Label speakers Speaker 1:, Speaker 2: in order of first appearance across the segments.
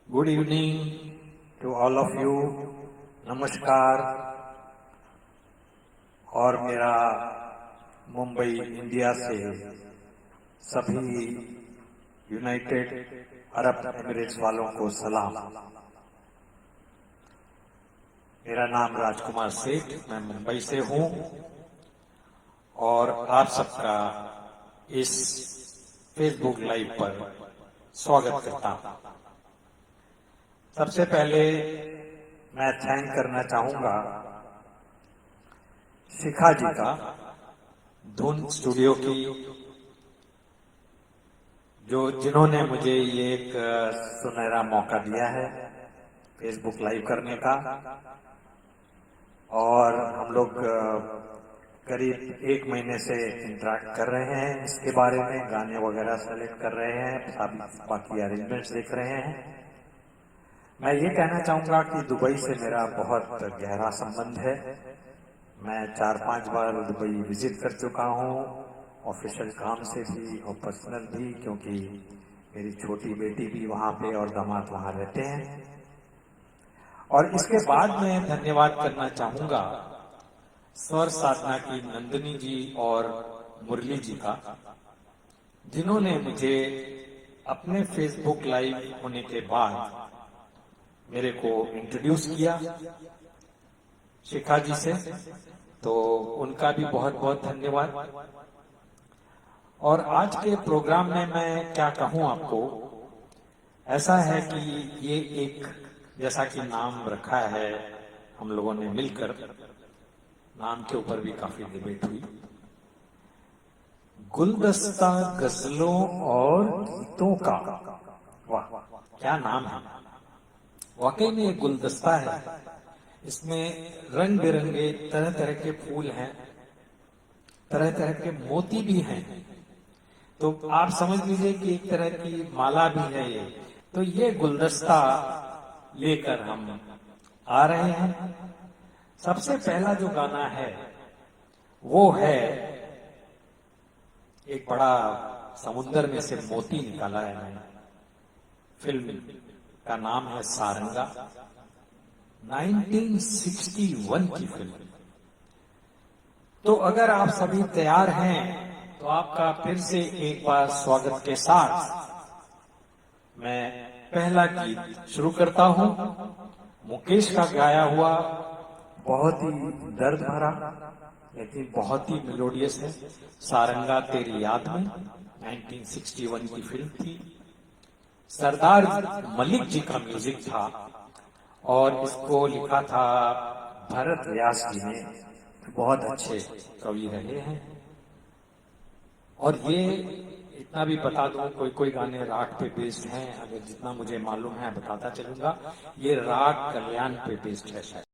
Speaker 1: Good evening to all of you. नमस्कार। और मेरा मुंबई इंडिया से सभी यूनाइटेड अरब एमिरेट्स वालों को सलाम। मेरा नाम राजकुमार सेठ, मैं मुंबई से हूं और आप सबका इस फेसबुक लाइव पर स्वागत करता हूं। सबसे पहले मैं थैंक करना चाहूंगा शिखा जी का, धुन स्टूडियो की, जिन्होंने मुझे ये एक सुनहरा मौका दिया है फेसबुक लाइव करने का। और हम लोग करीब 1 महीने से इंटरेक्ट कर रहे हैं इसके बारे में, गाने वगैरह सेलेक्ट कर रहे हैं, बाकी अरेंजमेंट्स देख रहे हैं। मैं ये कहना चाहूंगा कि दुबई से मेरा बहुत गहरा संबंध है। मैं 4-5 बार दुबई विजिट कर चुका हूँ, ऑफिशियल काम से भी और पर्सनल भी, क्योंकि मेरी छोटी बेटी भी वहाँ पे और दामाद वहाँ रहते हैं। और इसके बाद मैं धन्यवाद करना चाहूंगा स्वर साधना की नंदिनी जी और मुरली जी का, जिन्होंने मुझे अपने फेसबुक लाइव होने के बाद मेरे को इंट्रोड्यूस किया शिखा जी से, तो उनका भी बहुत बहुत धन्यवाद। और आज के प्रोग्राम में मैं क्या कहूं आपको, ऐसा है कि ये एक, जैसा कि नाम रखा है हम लोगों ने मिलकर, नाम के ऊपर भी काफी डिबेट हुई, गुलदस्ता गजलों और गीतों का। वाह, क्या नाम है। वाकई में एक गुलदस्ता है, इसमें रंग बिरंगे तरह तरह के फूल हैं, तरह तरह के मोती भी हैं। तो आप समझ लीजिए कि एक तरह की माला भी है ये। तो ये गुलदस्ता लेकर हम आ रहे हैं। सबसे पहला जो गाना है वो है, एक बड़ा समुंदर में से मोती निकाला है मैंने। फिल्म का नाम है सारंगा, 1961 की फिल्म। तो अगर आप सभी तैयार हैं तो आपका फिर से एक बार स्वागत के साथ मैं पहला गीत शुरू करता हूं। मुकेश का गाया हुआ, बहुत ही दर्द भरा लेकिन बहुत ही मेलोडियस है, सारंगा तेरी याद में, 1961 की फिल्म थी। सरदार मलिक जी का म्यूजिक था और इसको लिखा था भरत व्यास जी ने, बहुत अच्छे कवि रहे हैं। और ये इतना भी बता दूं, कोई कोई गाने राग पे बेस्ड हैं, अगर जितना मुझे मालूम है बताता चलूंगा। ये राग कल्याण पे बेस्ड है शायद।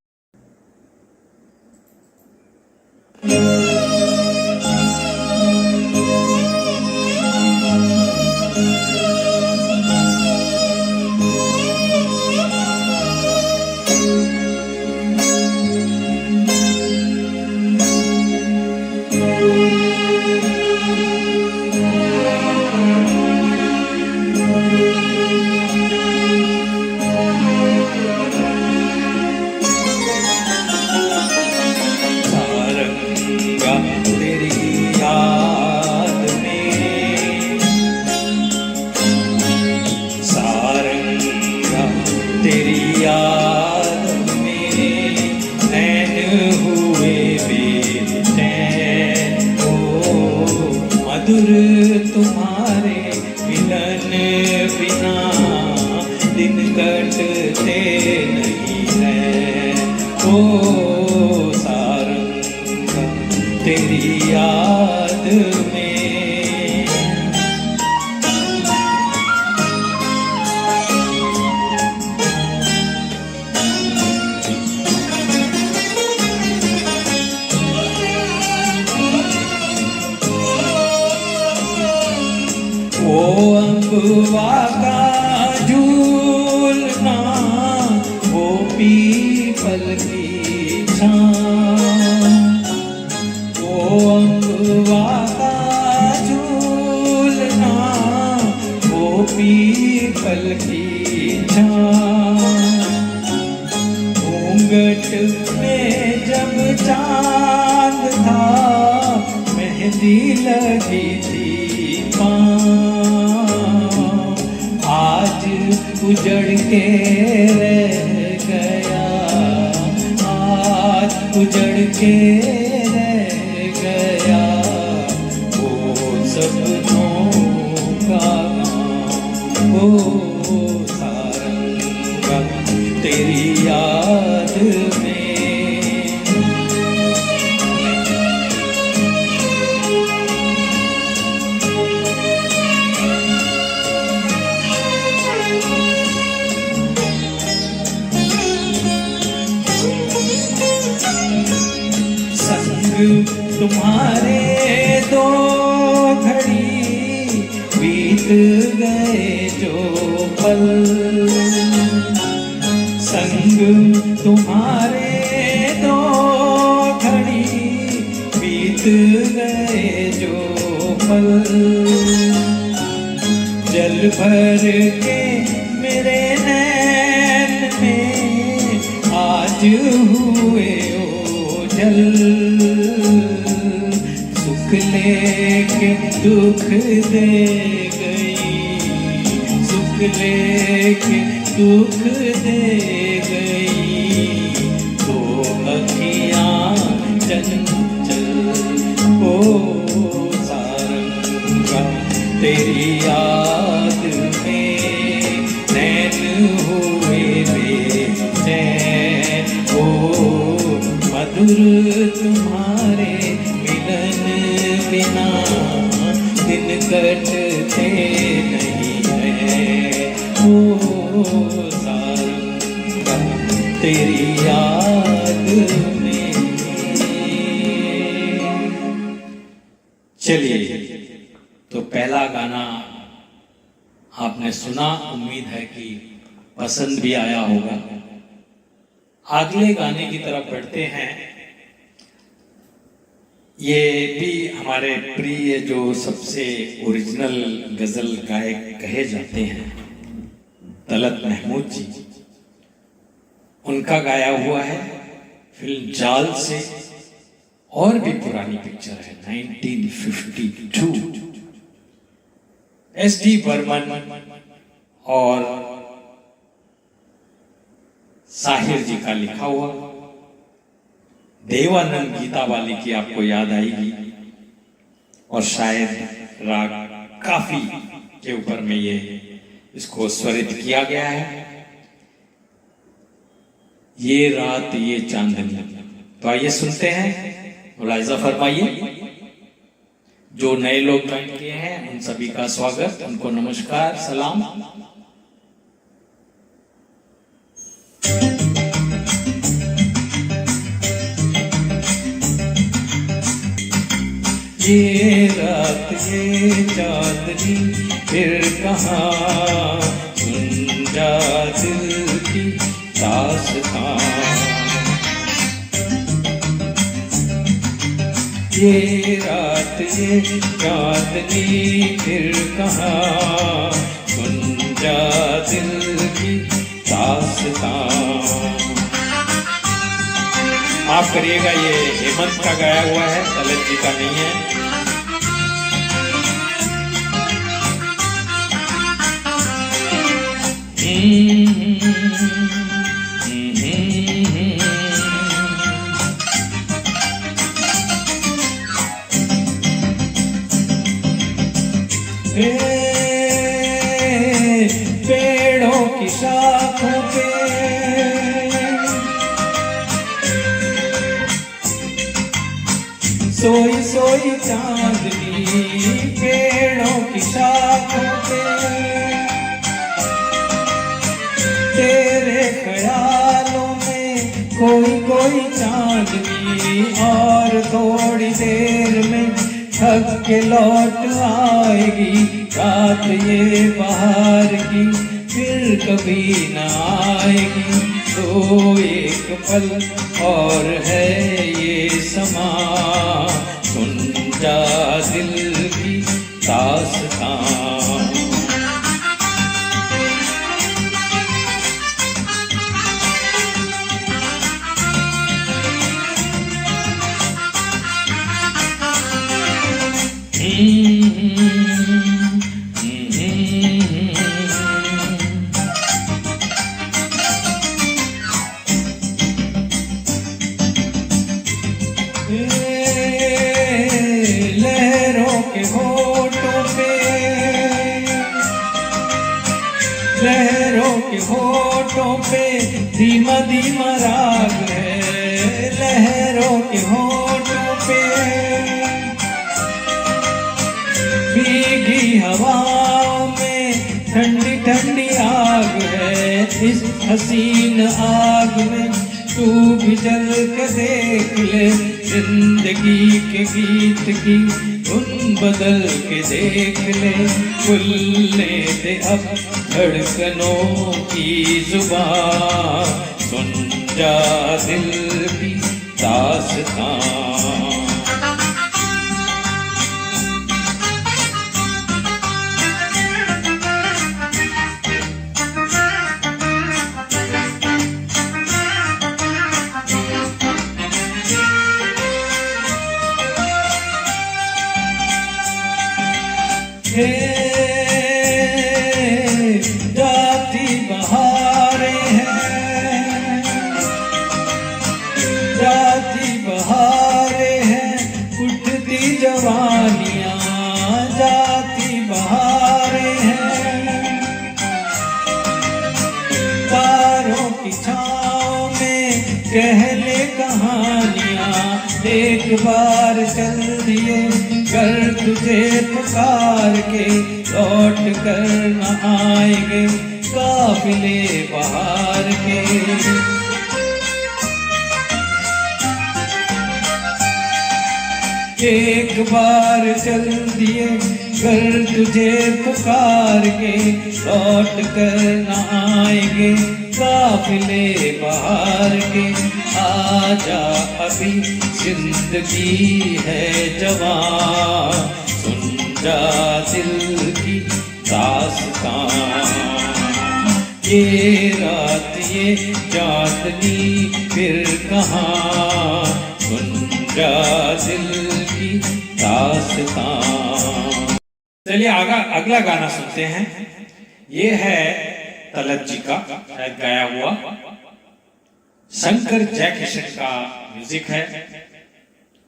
Speaker 2: तुम्हारे मिलन बिना दिन कटते नहीं है। ओ सारंगा तेरी याद में। वो अम्बवा का झूलना, वो पीपल की छां, वो अम्बवा का झूलना, वो पीपल की छाँव। घूंघट में जब चांद था, मेहंदी लगी थी पाँव। आज उजड़ के रह गया, आज उजड़ के रह गया वो सपनों का गाँव। ओ सारंगा तेरी याद में। संग तुम्हारे दो घड़ी बीत गए जो पल, संग तुम्हारे दो घड़ी बीत गए जो पल। जल भर के मेरे नैन में आज हुए ओझल। सुख लेके दुख दे गई, सुख लेके दुख दे गई तो अखियाँ चंचल। ओ सारंगा तेरी याद में नैन हुए बेचैन। ओ मधुर तुम्हारे मिलन बिना दिन कटते नहीं है। ओ सारंगा तेरी याद में। चलिए, तो पहला गाना आपने सुना, उम्मीद है कि पसंद भी आया होगा। अगले गाने की तरफ बढ़ते हैं। ये भी हमारे प्रिय जो सबसे ओरिजिनल गजल गायक कहे जाते हैं, तलत महमूद जी, उनका गाया हुआ है फिल्म जाल से, और भी पुरानी पिक्चर है 1952। एस.डी. बर्मन और साहिर जी का लिखा हुआ। देवानंद गीता वाली की आपको याद आएगी, और शायद राग काफी के ऊपर में ये इसको स्वरित किया गया है। ये रात ये चांदनी। तो आइए सुनते हैं, मुलाहिजा फरमाइए। जो नए लोग ज्वाइन किए हैं उन सभी का स्वागत, उनको नमस्कार, सलाम। ये रात ये चांदनी फिर कहाँ, सुन जा दिल की दास्तां। ये रात ये चांदनी फिर कहाँ, सुन जा दिल की दास्तां। माफ करिएगा, ये हेमंत का गाया हुआ है, तलत जी का नहीं है। पेड़ों की शाखों पे सोई सोई चांदनी, पेड़ों की शाखों पे तेरे ख्यालों में कोई कोई चांदनी। और थोड़ी देर में थक के लौट आएगी रात ये बाहर की, फिर कभी न आएगी। तो एक पल और है ये समा, सुन जा दिल की दास्तां। के होठों पे धीमा धीमा राग है, लहरों के होठों पे भीगी हवाओं में ठंडी ठंडी आग है। इस हसीन आग में तू भी जल के देख ले, जिंदगी के गीत की धुन बदल के देख ले। खुलने दे अब धड़कनों की जुबान, सुन जा दिल की दास्तां। जाती बहारें हैं, जाती बहारें हैं, उठती जवानियां जाती बहारें हैं। तारों की छाँव में कह ले कहानियां, एक बार चल दिए कर तुझे पुकार के, लौट कर न आएंगे काफिले बहार के। एक बार चल दिए कर तुझे पुकार के, लौट कर न आएंगे काफिले बहार के। आजा अभी जिंदगी है जवान, सुन जा दिल की दास्तां। ये रात ये चांदनी फिर कहाँ, सुन जा दिल की दास्तां। चलिए अगला गाना सुनते हैं। ये है तलत जी का गाया हुआ, शंकर जयकिशन का म्यूजिक है,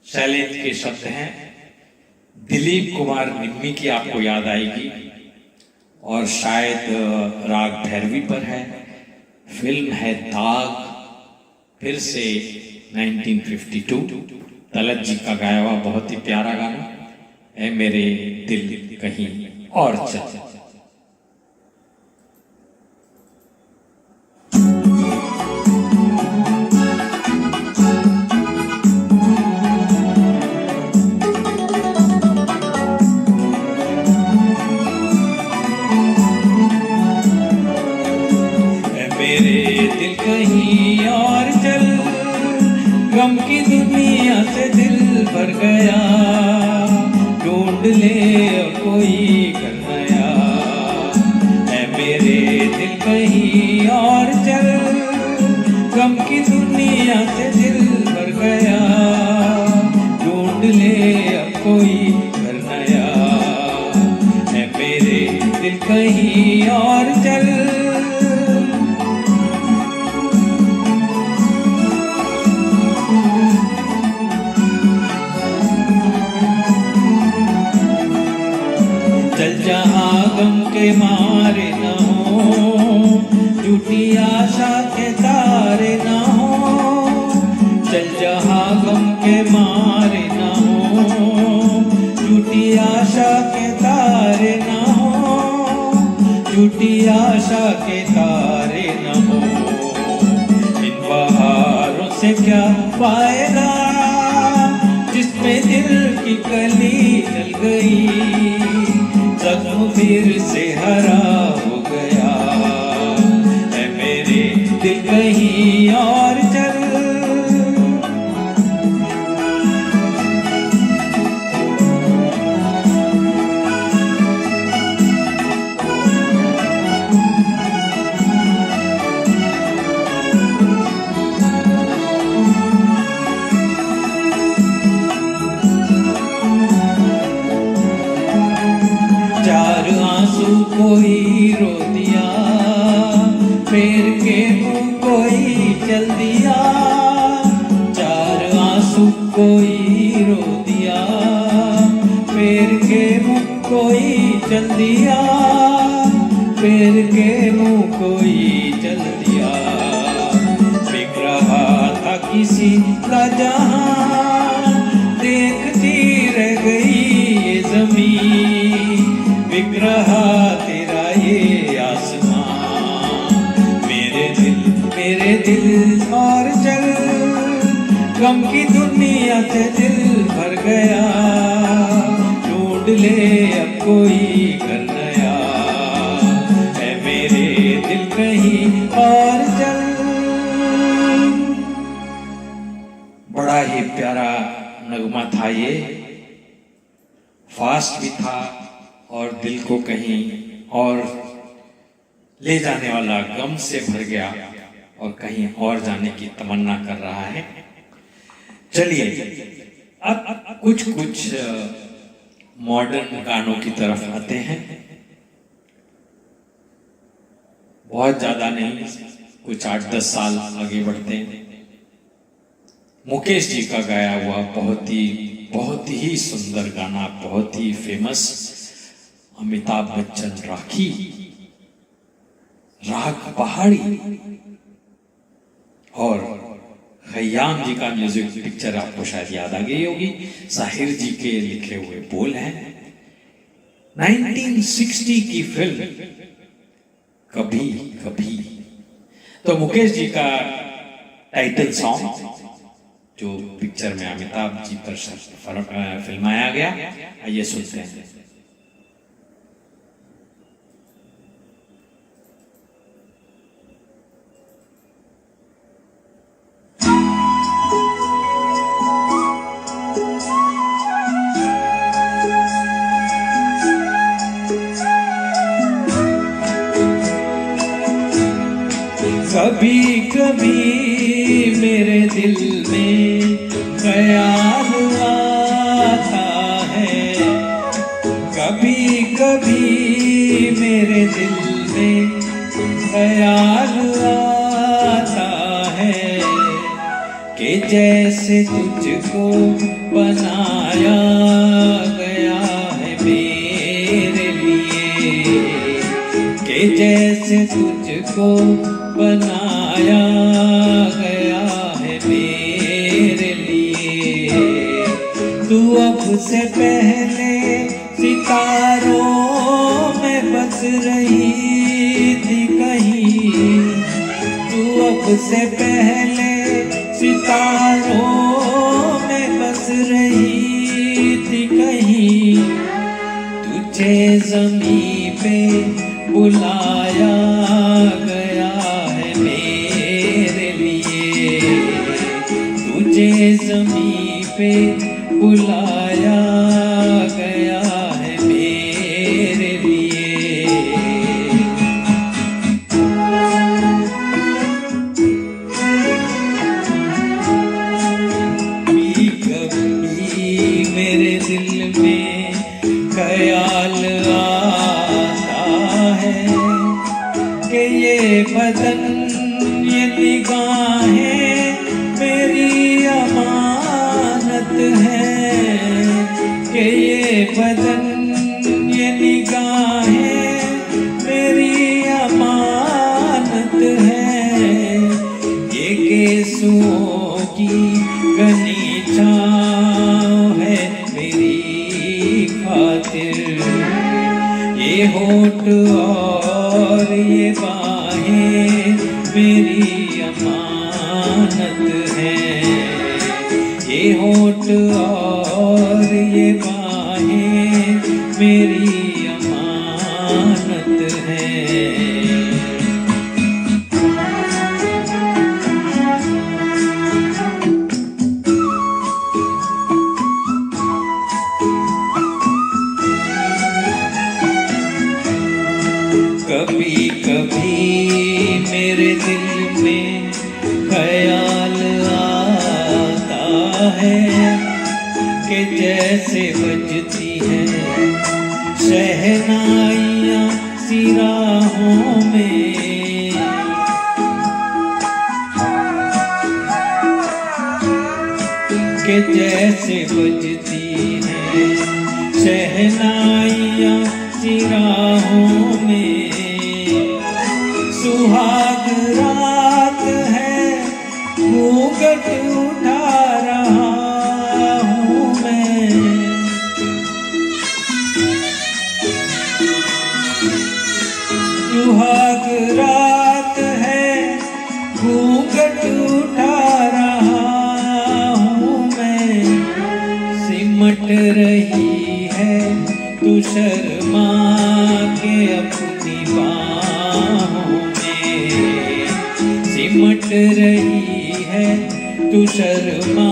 Speaker 2: शैलेंद्र के शब्द हैं, दिलीप कुमार निम्मी की आपको याद आएगी, और शायद राग भैरवी पर है। फिल्म है दाग, फिर से 1952, तलत जी का गाया हुआ बहुत ही प्यारा गाना है, मेरे दिल कहीं और चल। गम की दुनिया से दिल भर गया, ढूंढ ले कोई कर नया। है मेरे दिल कहीं और चल, गम की दुनिया से दिल भर गया, ढूंढ ले कोई कर नया। है मेरे दिल कहीं और चल। जहाँ गम के मारे न हो, झूठी आशा के तारे न हो। चल जहाँ गम के मारे न हो, झूठी आशा के तारे न हो। झूठी आशा के तारे न हो। इन बहारों से क्या फायदा जिसमें दिल की कली जल गई, जख्म फिर से हरा हो गया। है मेरे दिल कहीं और चल। चार आंसू कोई रो दिया, फेर के मुंह कोई चल दिया। चार आंसू कोई रो दिया, फेर के मुंह कोई चल दिया। फेर के मुंह कोई चल दिया। बिक रहा था किसी का जहां, देखती रह गई ये ज़मीं। बिक रहा तेरा ये आसमां, मेरे दिल और चल। गम की दुनिया से दिल भर गया, ढूंढ ले अब कोई घर नया। है मेरे दिल कहीं और चल। बड़ा ही प्यारा नगमा था ये, फास्ट भी था और दिल को कहीं और ले जाने वाला, गम से भर गया और कहीं और जाने की तमन्ना कर रहा है। चलिए अब कुछ मॉडर्न गानों की तरफ आते हैं। बहुत ज्यादा नहीं, कुछ 8-10 साल आगे बढ़ते हैं। मुकेश जी का गाया हुआ बहुत ही सुंदर गाना, बहुत ही फेमस, अमिताभ बच्चन राखी, राग पहाड़ी और खयाम जी का म्यूजिक। पिक्चर आपको शायद याद आ गई होगी, साहिर जी के लिखे हुए बोल हैं। 1960 की फिल्म कभी कभी। तो मुकेश जी का टाइटल सॉन्ग जो पिक्चर में अमिताभ जी पर फिल्माया गया, आइए सुनते हैं। कभी कभी मेरे दिल में ख्याल आता है, कभी कभी मेरे दिल में ख्याल आता है कि जैसे तुझको बनाया गया है मेरे लिए, कि जैसे तुझको बनाया गया है मेरे लिए। तू अब से पहले सितारों में बस रही थी कहीं, तू अब से पहले सितारों में बस रही थी कहीं। तुझे ज़मीं पे बुलाया गया है मेरे लिए, तुझे ज़मीं पे बुलाया गया है मेरे लिए। कभी मेरे दिल में ख्याल आता है कि ये बदन, ये निगाहें मेरी अमानत है, कि ये बदन, ये निगाहें मेरी अमानत है। ये केसुओं की घनी छाँव है मेरी खातिर, ये होठ और ये बाहें मेरी अमानत है। ये होठ और ये बाहें मेरी अमानत है। कभी कभी मेरे दिल में ख्याल आता है कि जैसे बजती हैं शहनाइयाँ सी राहों में, कि जैसे बजती हैं शहनाइयाँ सी राहों में। सुहाग रात है, घूंघट उठा रहा हूँ मैं। सुहाग रात है, घूंघट उठा रहा हूँ मैं। सिमट रही है तू शर्मा के अपनी बाहों में। सिमट रही है तू शर्मा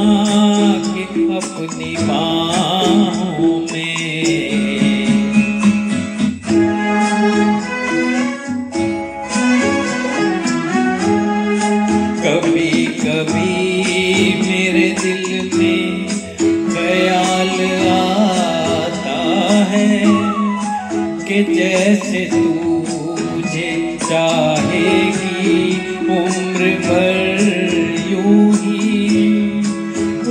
Speaker 2: के अपनी बाहों में। कभी कभी मेरे दिल में ख्याल आता है कि जैसे तू मुझे चाहेगी उम्र भर यूं ही।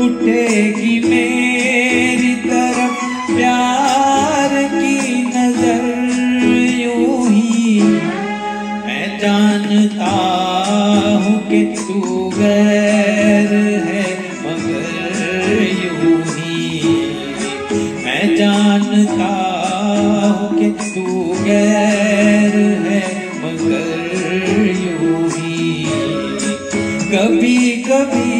Speaker 2: उठेगी मेरी तरफ प्यार की नजर यूं ही। मैं जानता हूँ कि तू गैर है मगर यूं ही। मैं जानता हूँ कि तू गैर है मगर यूं ही। कभी कभी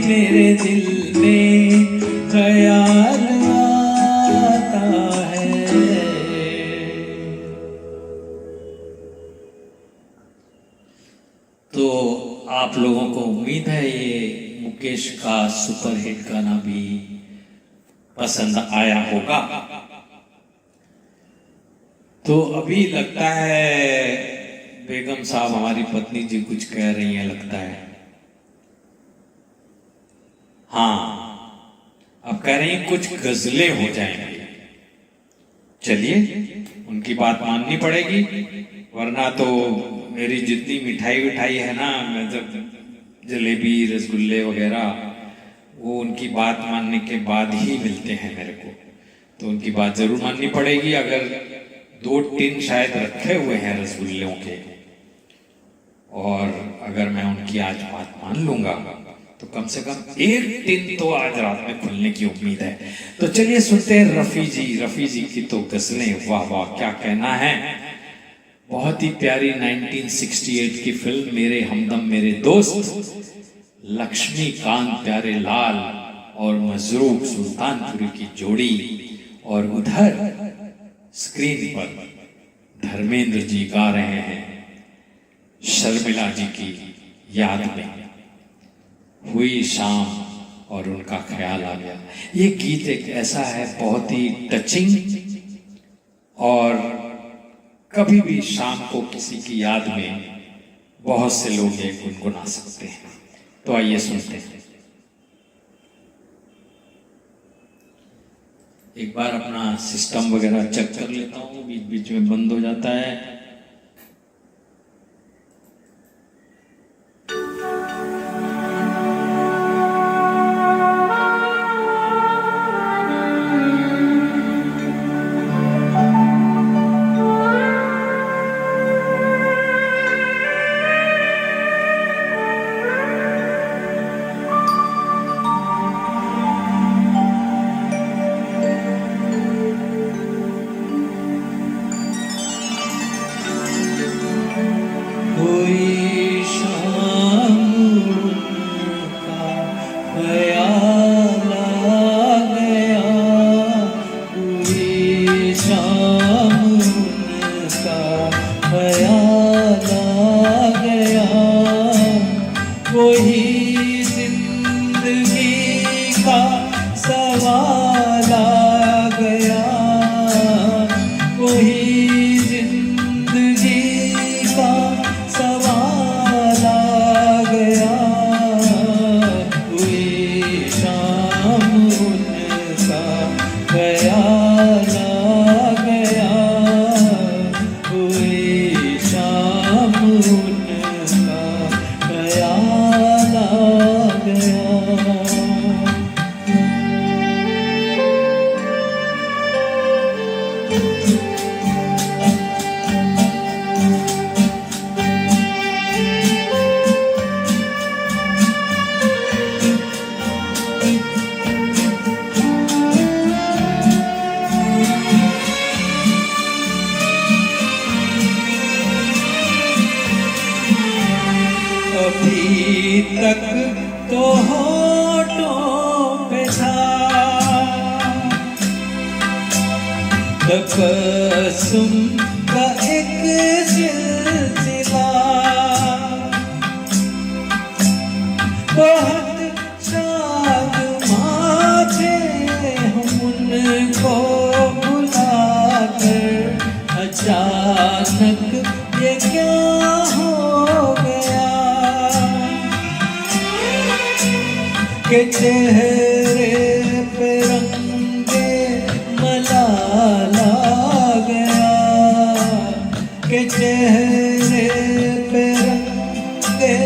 Speaker 2: मेरे दिल में ख्याल आता है। तो आप लोगों को उम्मीद है ये मुकेश का सुपरहिट गाना भी पसंद आया होगा। तो अभी लगता है बेगम साहब हमारी पत्नी जी कुछ कह रही हैं, लगता है। हाँ, अब कह रही हैं कुछ गजलें हो जाएंगी। चलिए उनकी बात माननी पड़ेगी, वरना तो मेरी जितनी मिठाई विठाई है ना, मतलब जलेबी रसगुल्ले वगैरह, वो उनकी बात मानने के बाद ही मिलते हैं मेरे को। तो उनकी बात जरूर माननी पड़ेगी। अगर 2 टिन शायद रखे हुए हैं रसगुल्लों के, और अगर मैं उनकी आज बात मान लूंगा तो कम से कम 1 टिन तो आज रात में खुलने की उम्मीद है। तो चलिए सुनते हैं रफी जी की तो गजलें। वाह वाह, क्या कहना है। बहुत ही प्यारी 1968 की फिल्म मेरे हमदम मेरे दोस्त, लक्ष्मीकांत प्यारे लाल और मजरूक सुल्तानपुरी की जोड़ी, और उधर स्क्रीन पर धर्मेंद्र जी गा रहे हैं शर्मिला जी की याद में हुई शाम और उनका ख्याल आ गया। ये गीत एक ऐसा है बहुत ही टचिंग, और कभी भी शाम को किसी की याद में बहुत से लोग ये गुनगुना सकते हैं। तो आइए सुनते हैं। एक बार अपना सिस्टम वगैरह चेक कर लेता हूँ, बीच बीच में बंद हो जाता है। वही जिंदगी का सवाल आ गया, वही जिंदगी का सवाल आ गया, हुई शाम उनका ख्याल आ गया, हुई शाम उनका ख्याल आ अभी तक तो होठों पे था तबस्सुम का एक सिलसिला, बहुत शाद थे हम उनको बुलाकर, अचानक ये क्या हो गया कि चेहरे पे रंगे मलाला गया, कि चेहरे पे रंगे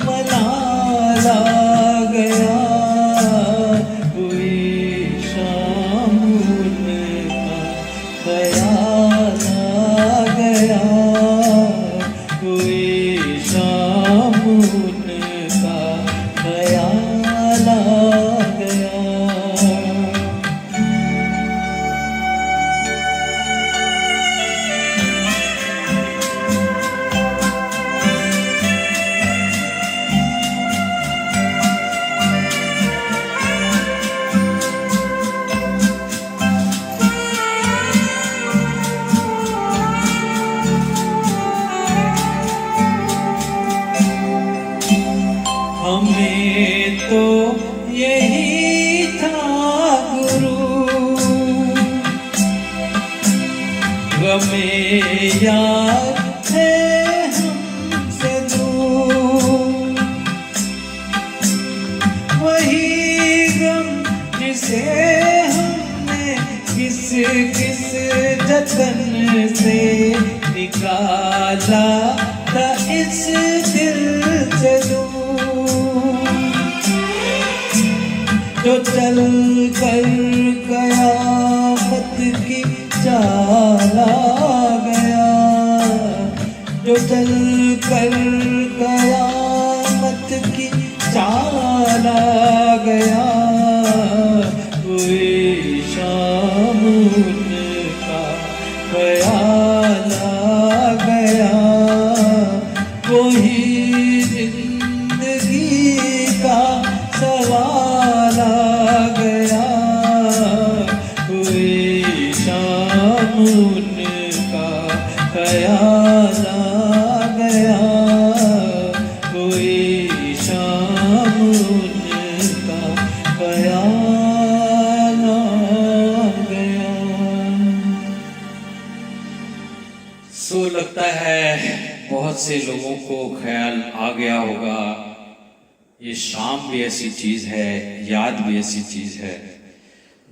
Speaker 2: मलाला गया। कोई शाम उनका ख्याल आ गया, कोई शाम उनका ख्याल आ गया। हमें तो यही था गुरु, गमे याद थे हमसे दूर, वही गम जिसे हमने किस किस जतन से निकाला था इस दिल से दूर, जो चल कर कयामत की चाल आ गया, जो चल कर कयामत की चाल आ गया। कोई शाम उनका ख्याल आ गया, कोई जिंदगी का सवाल आ गया, कोई शाम उनका ख्याल आ गया, कोई शाम उनका ख्याल आ गया। सो लगता है बहुत से लोगों को ख्याल आ गया होगा, ये शाम भी ऐसी चीज है, याद भी ऐसी चीज है,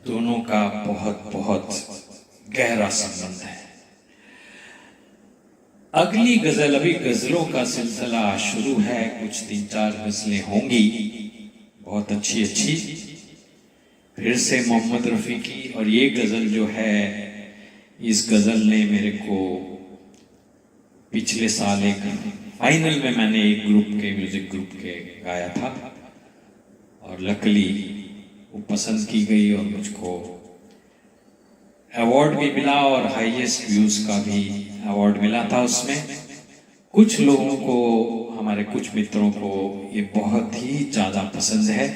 Speaker 2: दोनों का बहुत बहुत गहरा संबंध है। अगली गजल, अभी गजलों का सिलसिला शुरू है, कुछ 3-4 गजलें होंगी बहुत अच्छी अच्छी, फिर से मोहम्मद रफ़ी की। और ये गजल जो है, इस गजल ने मेरे को पिछले साल एक फाइनल में मैंने एक ग्रुप के, म्यूजिक ग्रुप के गाया था, और लकीली वो पसंद की गई और मुझको अवार्ड भी मिला और हाईएस्ट व्यूज का भी अवार्ड मिला था उसमें। कुछ लोगों को, हमारे कुछ मित्रों को ये बहुत ही ज्यादा पसंद है।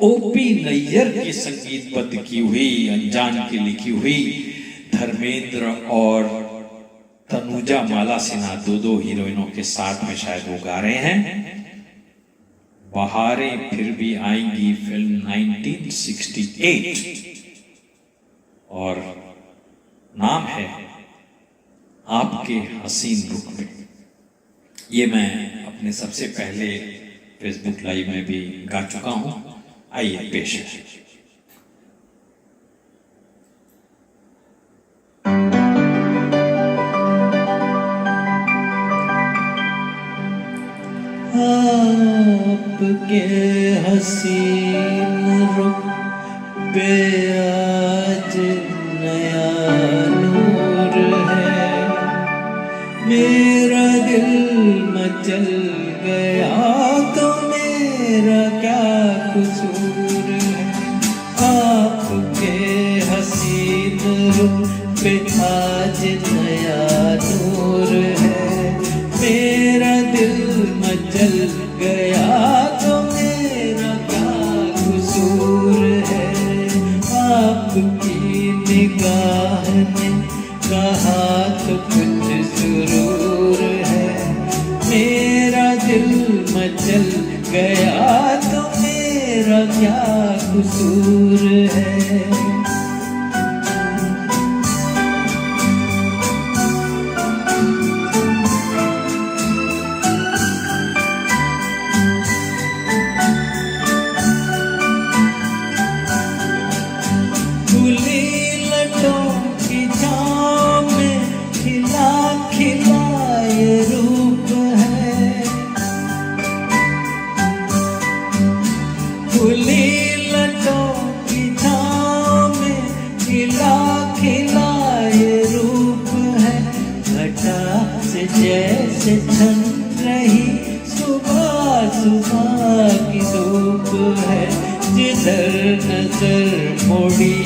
Speaker 2: ओपी नैयर की संगीतबद्ध की हुई, अनजान की लिखी हुई, धर्मेंद्र और तनुजा माला सिन्हा, दो हीरोइनों के साथ में शायद वो गा रहे हैं। बहारें फिर भी आएंगी, फिल्म 1968, और नाम है आपके हसीन रुख में। ये मैं अपने सबसे पहले फेसबुक लाइव में भी गा चुका हूं। आइए पेश है। आपके हसीन रुख पे आज नया नूर है, मेरा दिल मचल गया तो मेरा क्या कसूर है। आपके हसीन रुख पे आज नया नूर है, मेरा दिल मचल गया आपकी निगाह ने कहा तो कुछ सुरूर है, मेरा दिल मचल गया तो मेरा क्या कसूर है। जैसे छन रही सुबह सुबह की धूप है, जिधर नजर मुड़ी,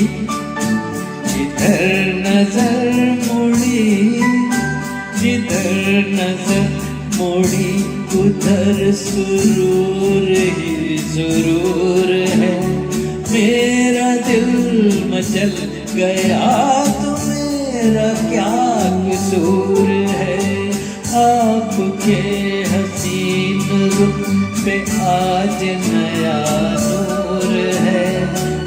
Speaker 2: जिधर नजर मुड़ी, जिधर नजर मुड़ी उधर सुरूर ही सुरूर है, मेरा दिल मचल गया तो मेरा क्या कसूर है। आपके हसीन रुख पे आज नया नूर है,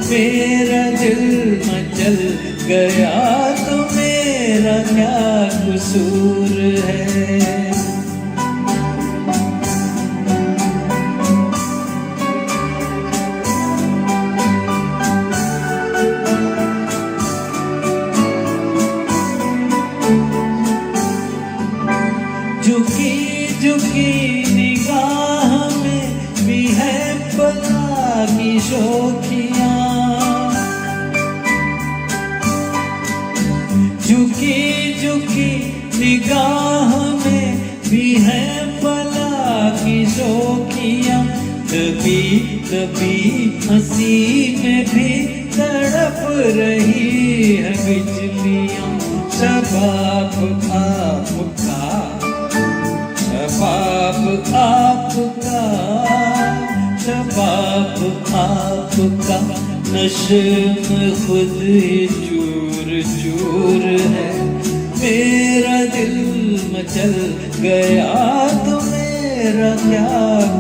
Speaker 2: मेरा दिल मचल गया तो मेरा क्या कसूर है। झुकी झुकी निगाह में भी है पला की शोखियाँ, झुकी झुकी निगाह में भी है पला की शोखियाँ, कभी कभी हंसी में भी तड़प रही है बिजलियाँ। शबाब आपका, शबाब आपका, शबाब आपका नश्म खुद ही चूर चूर है, मेरा दिल मचल गया तो मेरा क्या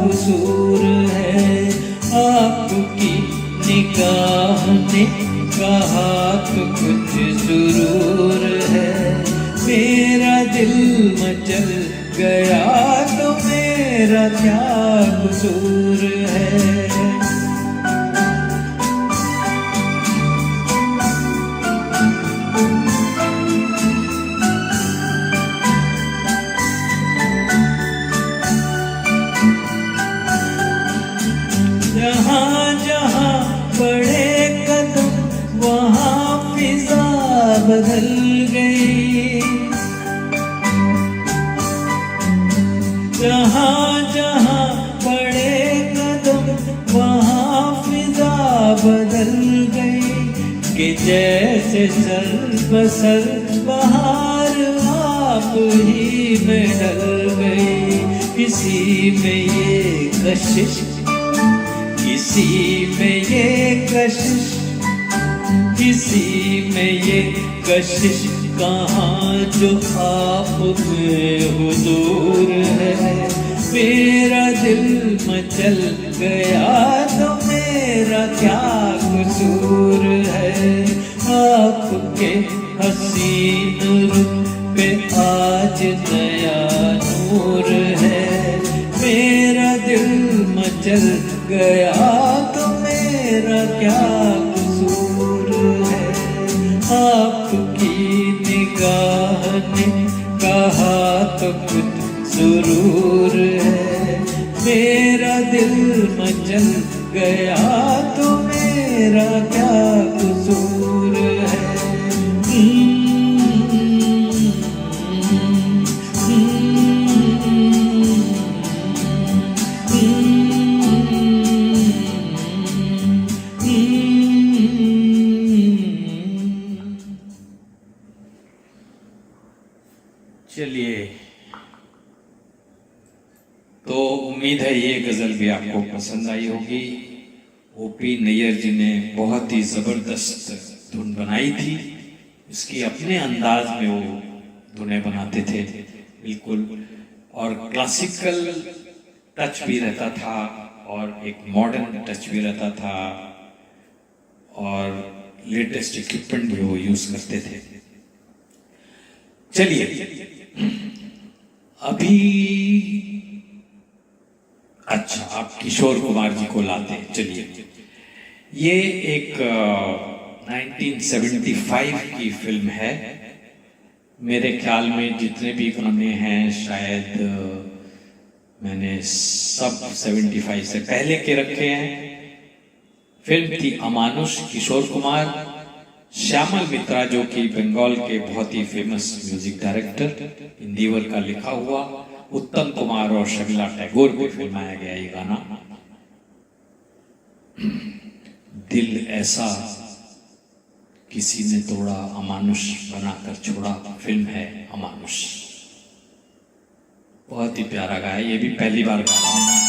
Speaker 2: कसूर है। आपकी निगाह ने कहा तो कुछ सुरूर है, मेरा दिल मचल गया तो मेरा क्या कसूर है। जहाँ जहाँ पड़े कदम वहाँ फिजा बदल गई, जहाँ जहाँ पड़े कदम वहाँ फिजा बदल गई, कि जैसे सर बसर बहार आप ही में ढल गई। किसी में ये कशिश, किसी में ये कशिश, किसी में ये कशिश कहाँ जो आप में हुजूर है, मेरा दिल मचल गया तो मेरा क्या कसूर है। आपके हसीन रुख पे आज नया नूर है, मेरा दिल मचल गया तो मेरा क्या कसूर है। आपकी निगाह ने कहा तो कुछ सुरूर है, मेरा दिल मचल गया तो मेरा क्या कसूर है।
Speaker 3: चलिए, तो उम्मीद है ये गजल भी आपको पसंद आई होगी। ओपी नैयर जी ने बहुत ही जबरदस्त
Speaker 2: धुन बनाई थी, उसकी अपने अंदाज में वो धुनें बनाते थे बिल्कुल, और क्लासिकल टच भी रहता था और एक मॉडर्न टच भी रहता था, और लेटेस्ट इक्विपमेंट भी वो यूज करते थे। चलिए अभी अच्छा, आप किशोर कुमार जी को लाते हैं। चलिए, ये एक 1975 की फिल्म है। मेरे ख्याल में जितने भी गाने हैं शायद मैंने सब 75 से पहले के रखे हैं। फिल्म थी अमानुष, किशोर कुमार, श्यामल मित्रा जो कि बंगाल के बहुत ही फेमस म्यूजिक डायरेक्टर, इंदिवर का लिखा हुआ, उत्तम कुमार और शर्मिला टैगोर को फिल्माया गया ये गाना। दिल ऐसा किसी ने तोड़ा, अमानुष बनाकर छोड़ा, फिल्म है अमानुष। बहुत ही प्यारा गाया, ये भी पहली बार गाया।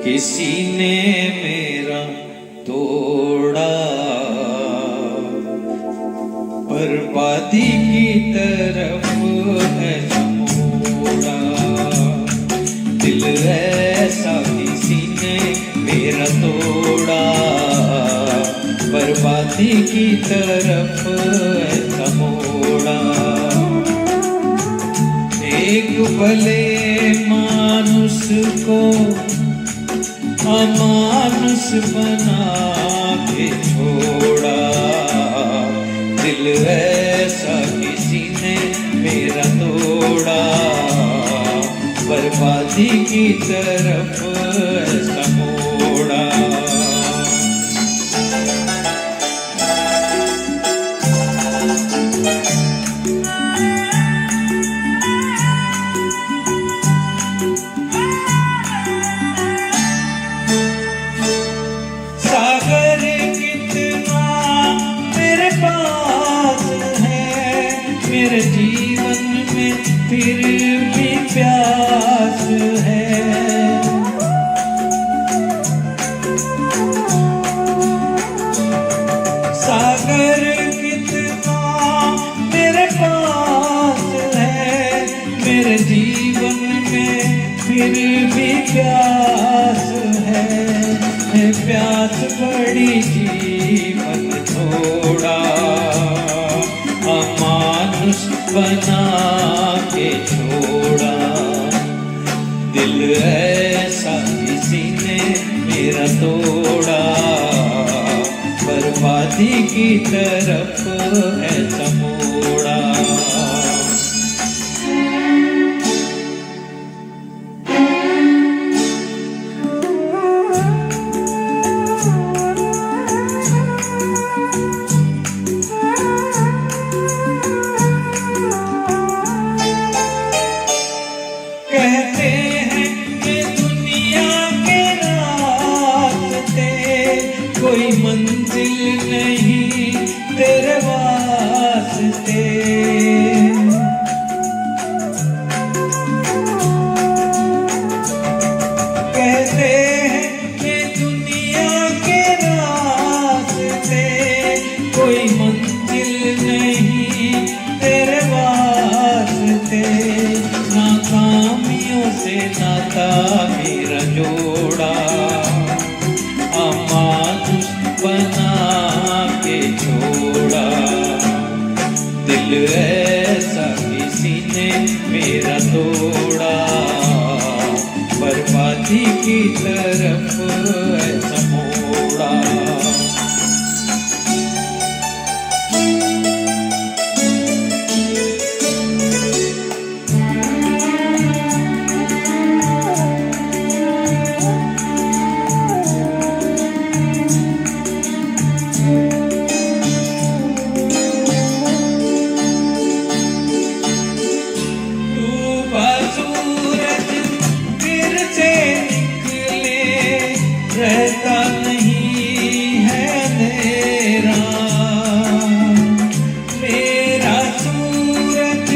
Speaker 2: किसी ने मेरा तोड़ा, बर्बादी की तरफ है मोड़ा। दिल ऐसा किसी ने मेरा तोड़ा, बर्बादी की तरफ है मोड़ा। एक भले मानुष को अमानुष बना के छोड़ा। दिल ऐसा किसी ने मेरा तोड़ा, बर्बादी की तरफ ऐसा मोड़ा। मेरे जीवन में फिर भी प्यास है। सागर कितना मेरे पास है, मेरे जीवन में फिर भी प्यास है। प्यास बड़ी जीवन थोड़ा, अमानुष बना के छोड़ा। दिल ऐसा किसी ने मेरा तोड़ा, बर्बादी की तरफ ऐसा मोड़ा। कहते हैं कि दुनिया के रास्ते कोई मंजिल नहीं तेरे वास्ते। कहते हैं कि दुनिया के रास्ते कोई मंजिल नहीं तेरे वास्ते। नाकामियों से नाता मेरा जोड़ा, अमानुष बना के छोड़ा। दिल ऐसा किसी ने मेरा तोड़ा, बर्बादी की तरफ ऐसा मोड़ा। रहता नहीं है अंधेरा, मेरा सूरज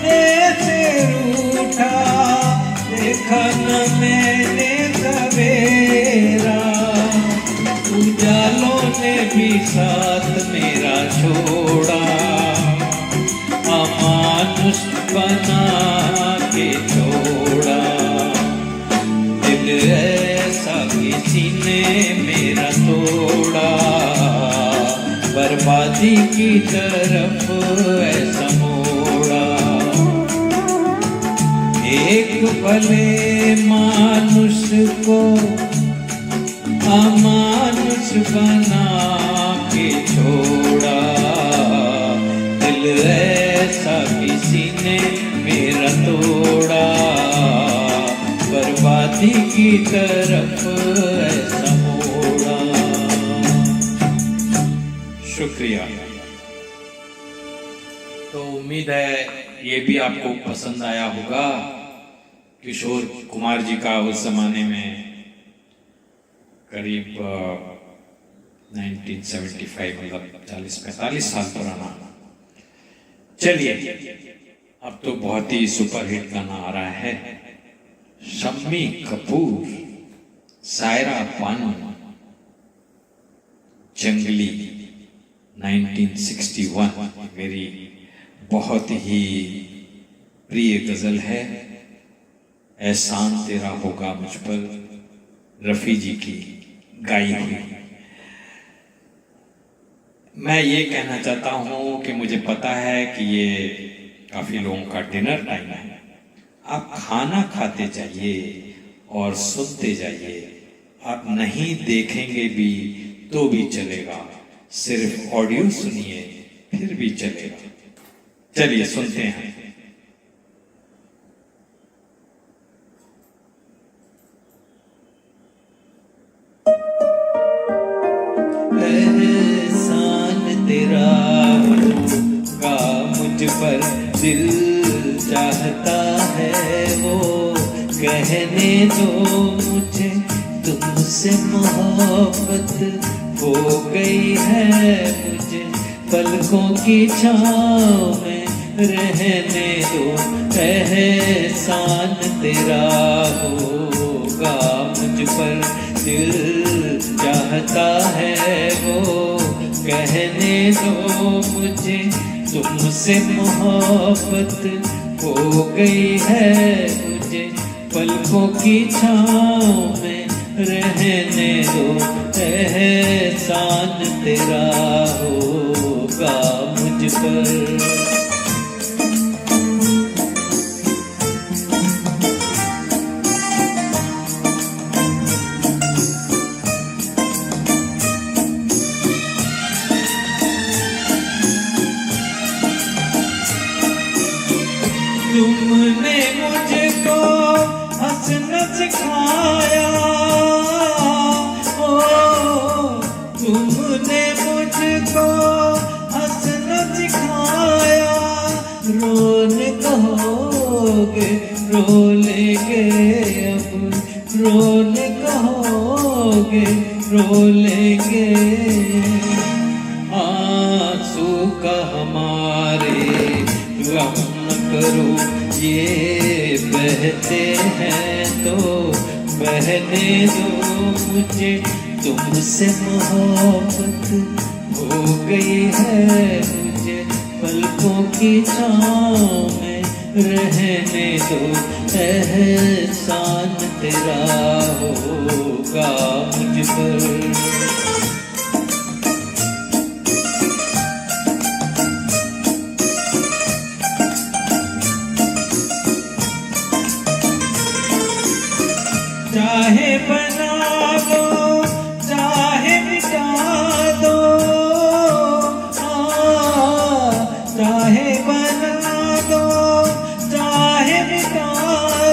Speaker 2: ऐसे रूठा देखा न मैंने सवेरा। उजालों ने भी साथ मेरा छोड़ा, अमानुष बना के छोड़ा। दिल ऐसा किसी ने मेरा तोड़ा, बर्बादी की तरफ ऐसा मोड़ा। एक भले मानुष को अमानुष बना के छोड़ा। दिल ऐसा किसी ने मेरा तोड़ा, बर्बादी की तरफ ऐसा मोड़ा। शुक्रिया। तो उम्मीद है ये भी आपको पसंद आया होगा। किशोर कुमार जी का उस जमाने में करीब 1975 मतलब 40-45 साल पुराना। चलिए अब तो बहुत ही सुपरहिट गाना आ रहा है। शम्मी कपूर, सायरा बानो, जंगली 1961 मेरी बहुत ही प्रिय गजल है। एहसान तेरा होगा मुझ पर, रफी जी की गाई हुई। मैं ये कहना चाहता हूं कि मुझे पता है कि ये काफी लोगों का डिनर टाइम है। आप खाना खाते जाइए और सुनते जाइए। आप नहीं देखेंगे भी तो भी चलेगा, सिर्फ ऑडियो सुनिए फिर भी चलेगा। चलिए सुनते हैं। एहसान तेरा होगा मुझ पर, दिल चाहता है वो कहने दो मुझे। तुमसे मोहब्बत हो गई है मुझे, पलकों की छाँव में रहने दो। एहसान तेरा होगा मुझ पर, दिल चाहता है वो कहने दो मुझे। तुमसे मोहब्बत हो गई है मुझे, पलकों की छाँव में रहने दो। एहसान तेरा होगा मुझ पर। तुमने मुझको हंसना सिखाया, ओ तुमने मुझको हंसना सिखाया। रोने कहोगे रो लेंगे अब, रोने कहोगे रो लेंगे। आंसू का हमारे गम न करो, ये बहते हैं तो बहने दो मुझे। तुमसे मोहब्बत हो गई है मुझे, पलकों की छाँव में रहने दो। एहसान तेरा होगा मुझ पर। बना दो चाहे मिटा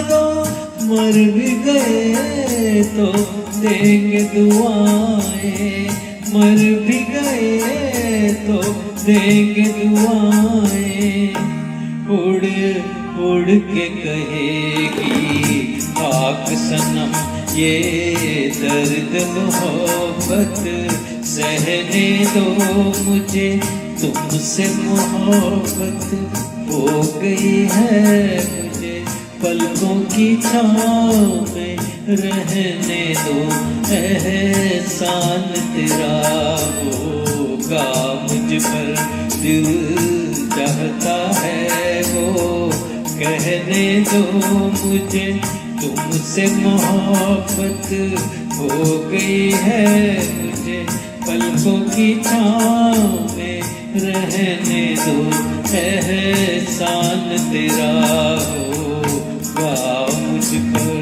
Speaker 2: दो, मर भी गए तो देंगे दुआएं, मर भी गए तो देंगे दुआएं। उड़ उड़ के कहेगी खाक सनम ये दर्द मोहब्बत, सहने दो मुझे तुमसे मोहब्बत हो गई है मुझे, पलकों की छाँव में रहने दो, एहसान तेरा होगा मुझ पर, दिल चाहता है वो कहने दो मुझे तुमसे मोहब्बत हो गई है मुझे, पलकों की छाँव में रहने दो, एहसान तेरा होगा मुझ पर।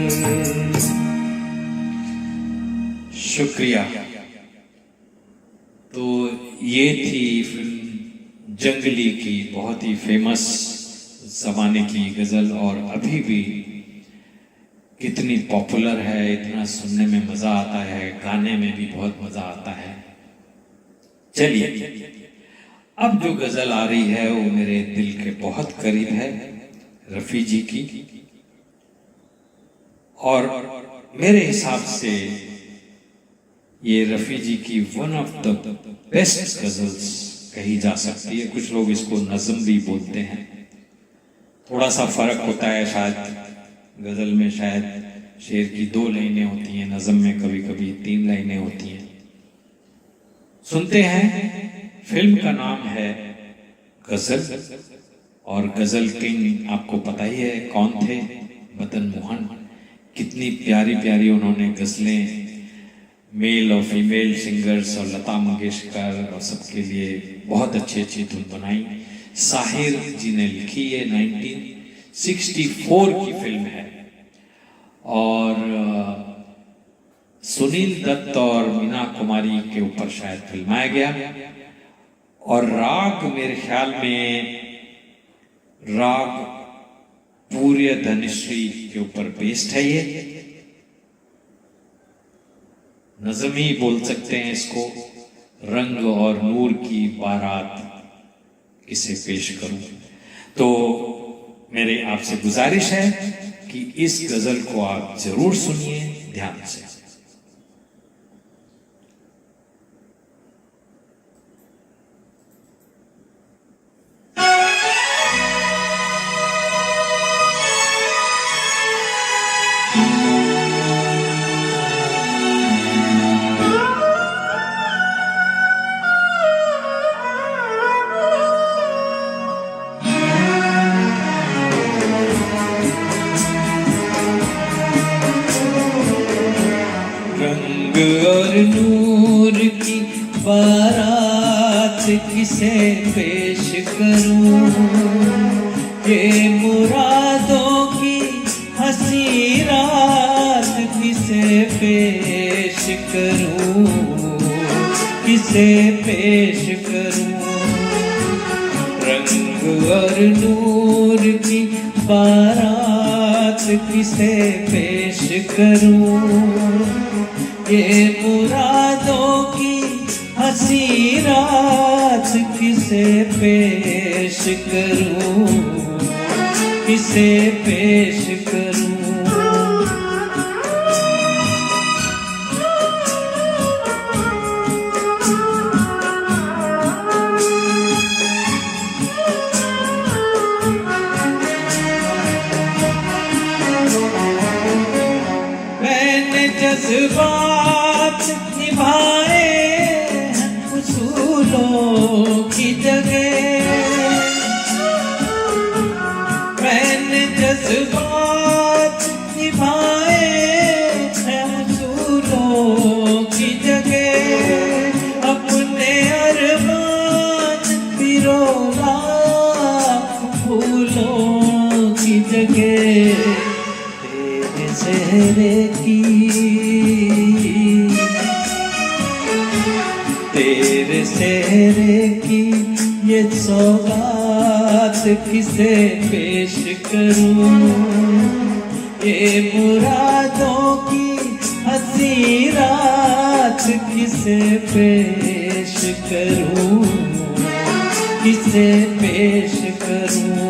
Speaker 3: शुक्रिया। तो ये थी फिल्म जंगली की बहुत ही फेमस जमाने की गजल, और अभी भी कितनी पॉपुलर है, इतना सुनने में मजा आता है, गाने में भी बहुत मजा आता है। चलिए अब जो गजल आ रही है वो मेरे दिल के बहुत करीब है, रफी जी की, और मेरे हिसाब से ये रफी जी की one of the best ghazals कही जा सकती है। कुछ लोग इसको नज़म भी बोलते हैं, थोड़ा सा फर्क होता है शायद, गजल में शायद शेर की 2 लाइनें होती हैं, नज़म में कभी कभी 3 लाइनें होती हैं। सुनते हैं। फिल्म का नाम है गजल, और गजल किंग आपको पता ही है कौन थे, मदन मोहन। कितनी प्यारी प्यारी उन्होंने गजलें मेल और फीमेल सिंगर्स और लता मंगेशकर और सबके लिए बहुत अच्छी अच्छी धुन बनाई। साहिर जी ने लिखी, ये 1964 की फिल्म है, और सुनील दत्त और मीना कुमारी के ऊपर शायद फिल्माया गया, और राग मेरे ख्याल में राग पूर्य धनश्री के ऊपर बेस्ड है। ये नज़म ही बोल सकते हैं इसको, रंग और नूर की बारात इसे पेश करूं। तो मेरे आपसे गुजारिश है कि इस गजल को आप जरूर सुनिए ध्यान से।
Speaker 2: और नूर की बारात किसे पेश करूं, ये मुरादों की हंसी रात किसे पेश करूं, किसे पेश करूं। रंग और नूर की बारात किसे पेश करूं, ये मुरादों की हंसी रात किसे पेश करूं, किसे पेश करूं। मैंने जज्बात निभाए उसूलों की जगह, मैंने जज्बात निभाए उसूलों की जगह, अपने अरमान पिरोला फूलों की जगह। तेरे चेहरे की, तेरे चेहरे की ये सौगात किसे पेश करूं, ये मुरादों की हंसी रात किसे पेश करूं, किसे पेश करूं।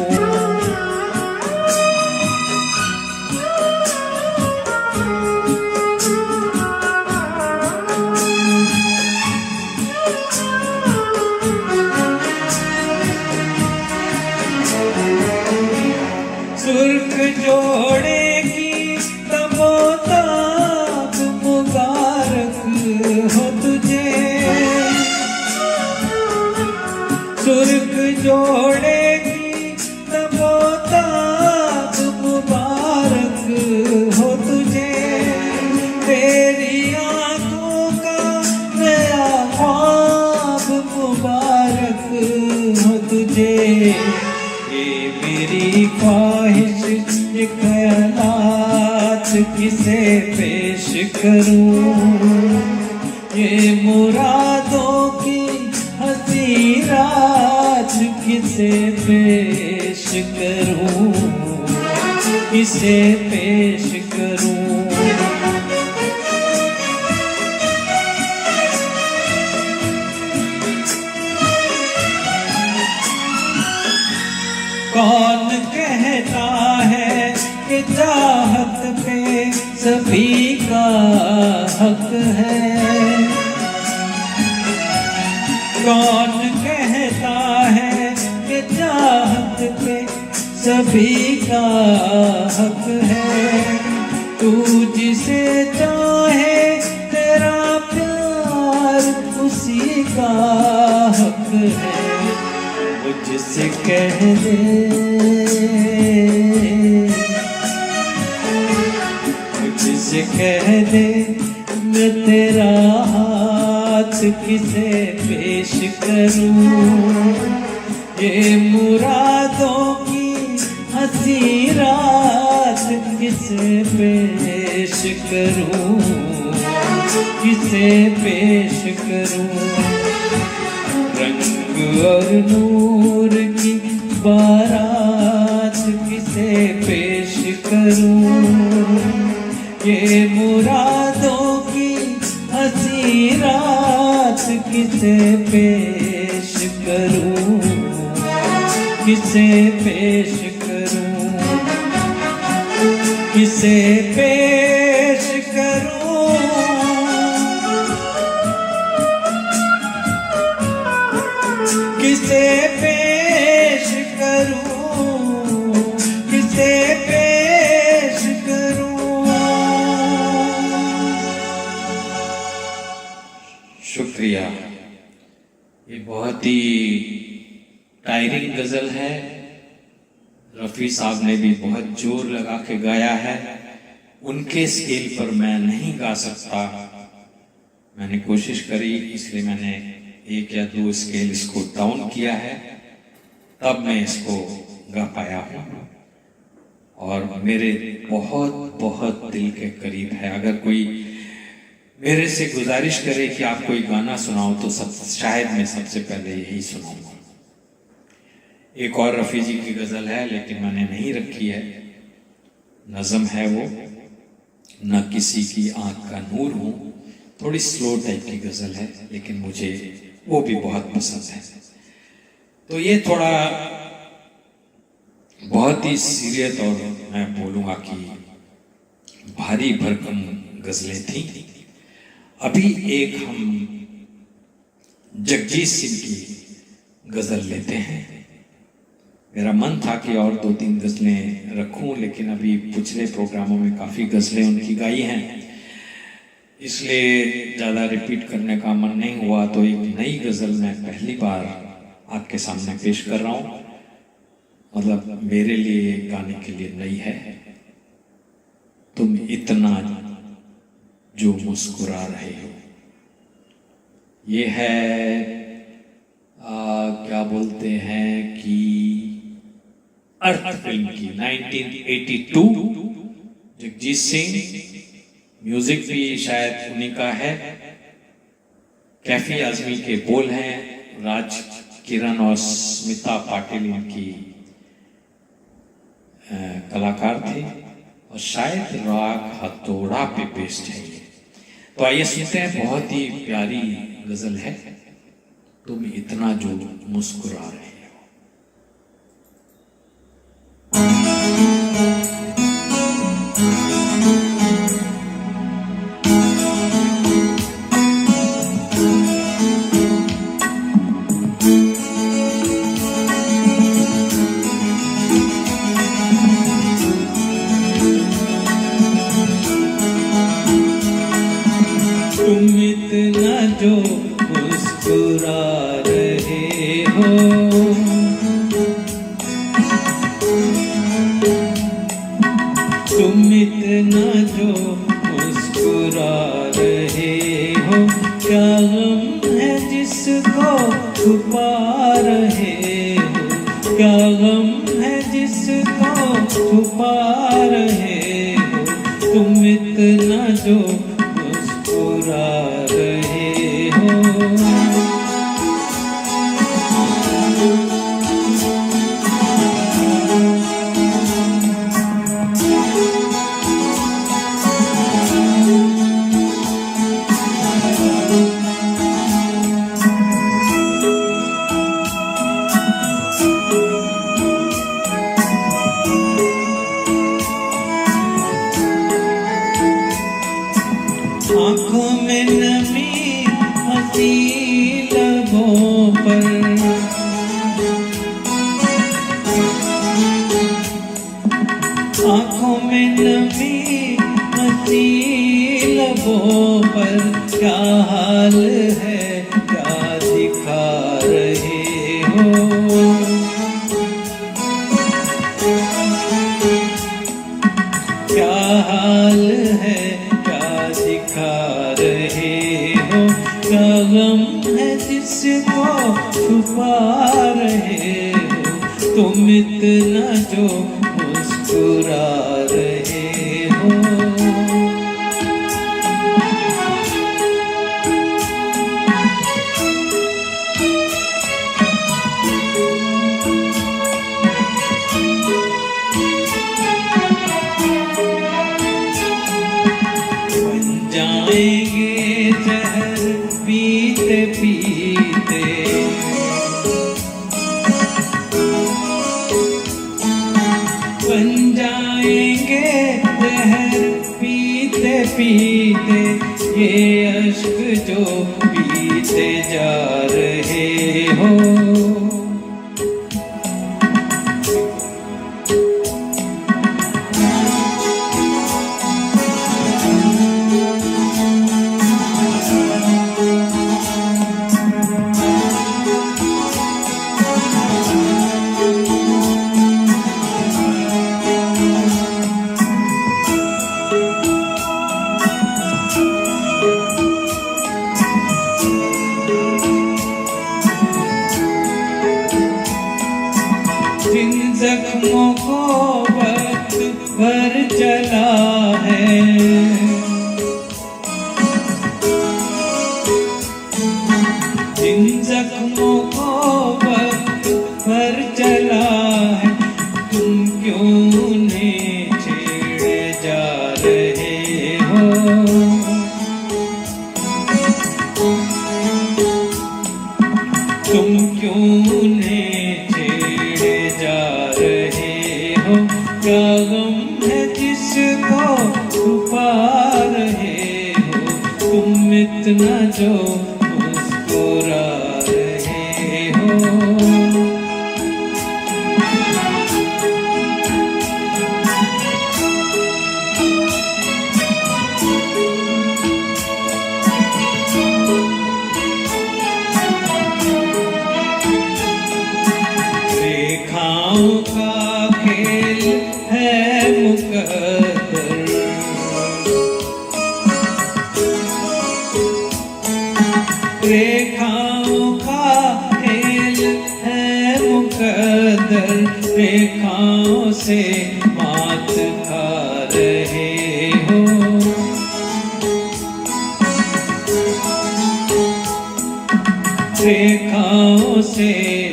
Speaker 2: सुर्ख जोड़े की तबोताब मुबारक हो तुझे, सुर्ख जोड़े की तबोताब मुबारक हो तुझे, तेरी आंखों का नया ख्वाब मुबारक हो तुझे। ये मेरी ख्वाहिश ये ख्यालात किसे पेश करूं, ये मुरादों की हंसी रात किसे पेश करूं, किसे पेश करूं। कौन कहता है कि चाहत पे सभी का हक है, कौन कहता है कि चाहत पे सभी का हक है, तू जिसे चाहे तेरा प्यार उसी का हक है। मुझसे कह दे, मुझसे कह दे मैं तेरा हाथ किसे पेश करूं, ये मुरादों की हंसी रात किसे पेश करूं, किसे पेश करूं। रंग और नूर की बारात किसे पेश करूं, ये मुरादों की हंसी रात किसे पेश करूं, किसे पेश करूं, किसे पेश करूं, किसे पेश करूं, किसे पेश करूं।
Speaker 3: शुक्रिया। ये बहुत ही टायरिंग गजल है, रफ़ी साहब ने भी बहुत जोर लगा के गाया है। उनके स्केल पर मैं नहीं गा सकता, मैंने कोशिश करी, इसलिए मैंने 1 या 2 स्केल इसको डाउन किया है, तब मैं इसको गा पाया हूँ। और मेरे बहुत बहुत दिल के करीब है। अगर कोई मेरे से गुजारिश करे कि आप कोई गाना सुनाओ तो शायद मैं सबसे पहले यही सुनाऊंगा। एक और रफ़ी जी की गजल है, लेकिन मैंने नहीं रखी है, नज़म है वो, न किसी की आंख का नूर हूँ, थोड़ी स्लो टाइप की गजल है, लेकिन मुझे वो भी बहुत पसंद है। तो ये थोड़ा बहुत ही सीरियस और मैं बोलूँगा कि भारी भरकम गजलें थी। अभी एक हम जगजीत सिंह की गजल लेते हैं। मेरा मन था कि और 2-3 गजलें रखूं, लेकिन अभी पिछले प्रोग्रामों में काफ़ी गजलें उनकी गाई हैं, इसलिए ज़्यादा रिपीट करने का मन नहीं हुआ। तो एक नई गजल मैं पहली बार आपके सामने पेश कर रहा हूँ, मतलब मेरे लिए गाने के लिए नई है। तुम इतना जो मुस्कुरा रहे हो, ये है क्या बोलते हैं कि अर्थ फिल्म की 1982, जगजीत सिंह, म्यूजिक भी शायद उन्हीं का है, कैफी आजमी के बोल हैं, राज किरण और स्मिता पाटिल इनकी कलाकार थे और शायद राग हथौड़ा पे बेस्ड है ये। तो आइए सुनते हैं, बहुत ही प्यारी गजल है, तुम इतना जो मुस्कुरा रहे हो। तुम इतना जो मुस्कुरा रहे हो, तुम इतना जो मुस्कुरा रहे हो, क्या गम है जिसको छुपा रहे हो, क्या गम है जिसको छुपा रहे हो, तुम इतना जो मुस्कुरा रहे हो। आँखों में नमी हंसी लबों पर, आँखों में नमी हंसी लबों पर, क्या हाल है क्या दिखा रहे हो, क्या हाल है क्या दिखा रहे हो, क्या गम है जिसको छुपा रहे हो, तुम इतना जो मुस्कुरा रहे हो। बन जाएंगे जहर पीते पीते, बन जाएंगे जहर पीते पीते, ये अश्क जो पीते जा रहे हो, जिन जख्मों को वक्त भर चला है, जिन जख्मों को वक्त भर चला है, तुम क्यों उन्हें छेड़े जा रहे हो, तुम क्यों उन्हें जा रहे हो, क्या गम है जिसको छुपा रहे हो, तुम इतना जो मुस्कुरा रहे हो। रेखाओं का खेल है मुकद्दर, रेखाओं का खेल है मुकद्दर, रेखाओं से मात खा रहे हो, रेखाओं से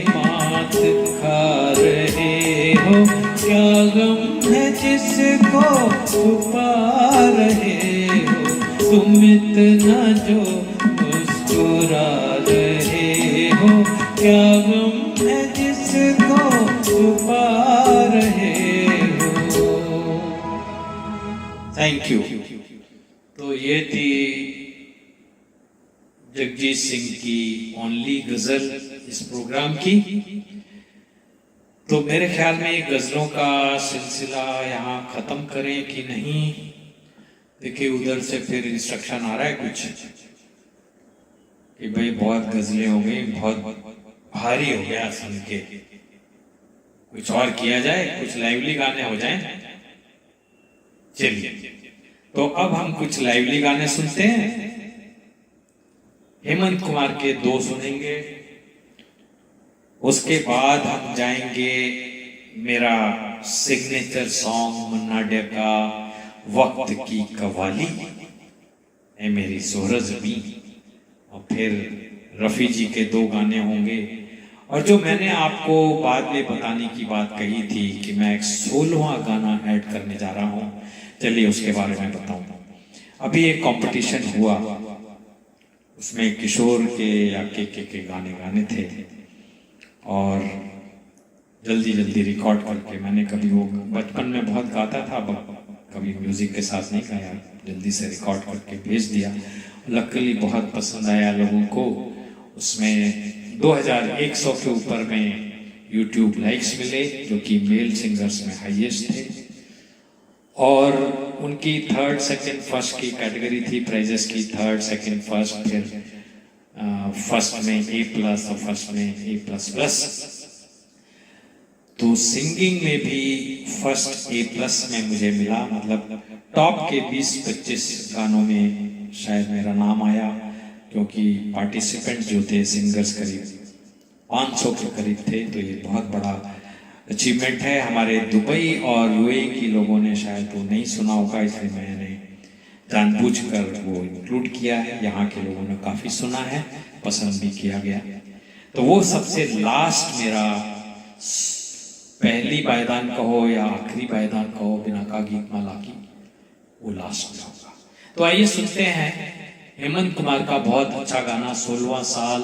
Speaker 3: मात खा रहे हो, क्या गम है जिसको छुपा रहे हो, तुम इतना जो मुस्कुरा रहे हो, क्या गम है जिसको छुपा रहे हो। Thank you. तो ये थी जगजीत सिंह की ओनली गजल इस प्रोग्राम की। तो मेरे ख्याल में गजलों का सिलसिला यहाँ खत्म करें कि नहीं। देखिए उधर से फिर इंस्ट्रक्शन आ रहा है कुछ कि भाई बहुत गजलें हो गई, बहुत भारी हो गया सुन के, कुछ और किया जाए, कुछ लाइवली गाने हो जाएं। चलिए तो अब हम कुछ लाइवली गाने सुनते हैं। हेमंत कुमार के 2 सुनेंगे, उसके बाद हम जाएंगे मेरा सिग्नेचर सॉन्ग मुन्ना डे का वक्त की कवाली है मेरी सोहरज भी, और फिर रफी जी के 2 गाने होंगे। और जो मैंने आपको बाद में बताने की बात कही थी कि मैं एक 16वां गाना ऐड करने जा रहा हूं, चलिए उसके बारे में बताऊं। अभी एक कंपटीशन हुआ, उसमें किशोर के या के गाने गाने थे, और जल्दी जल्दी रिकॉर्ड करके मैंने, कभी वो बचपन में बहुत गाता था, कभी म्यूजिक के साथ नहीं गाया, जल्दी से रिकॉर्ड करके भेज दिया। लकीली बहुत पसंद आया लोगों को। उसमें 2100 के ऊपर में यूट्यूब लाइक्स मिले, जो कि मेल सिंगर्स में हाईएस्ट थे। और उनकी 3rd, 2nd, 1st की कैटेगरी थी प्राइजेस की, 3rd, 2nd, 1st, फिर फर्स्ट में A+ और फर्स्ट में A++। तो सिंगिंग में भी फर्स्ट A+ में मुझे मिला, मतलब टॉप के 20-25 गानों में शायद मेरा नाम आया, क्योंकि पार्टिसिपेंट जो थे सिंगर्स करीब 500 के करीब थे। तो ये बहुत बड़ा अचीवमेंट है। हमारे दुबई और यूएई की लोगों ने शायद वो नहीं सुना होगा, इसलिए मैंने जानबूझकर वो इंक्लूड किया है। यहाँ के लोगों ने काफी सुना है, पसंद भी किया गया। तो वो सबसे लास्ट मेरा पहली पायदान कहो या आखिरी पायदान कहो बिना का गीत माला की, वो लास्ट में होगा। तो आइए सुनते हैं हेमंत कुमार का बहुत अच्छा गाना, 16वां साल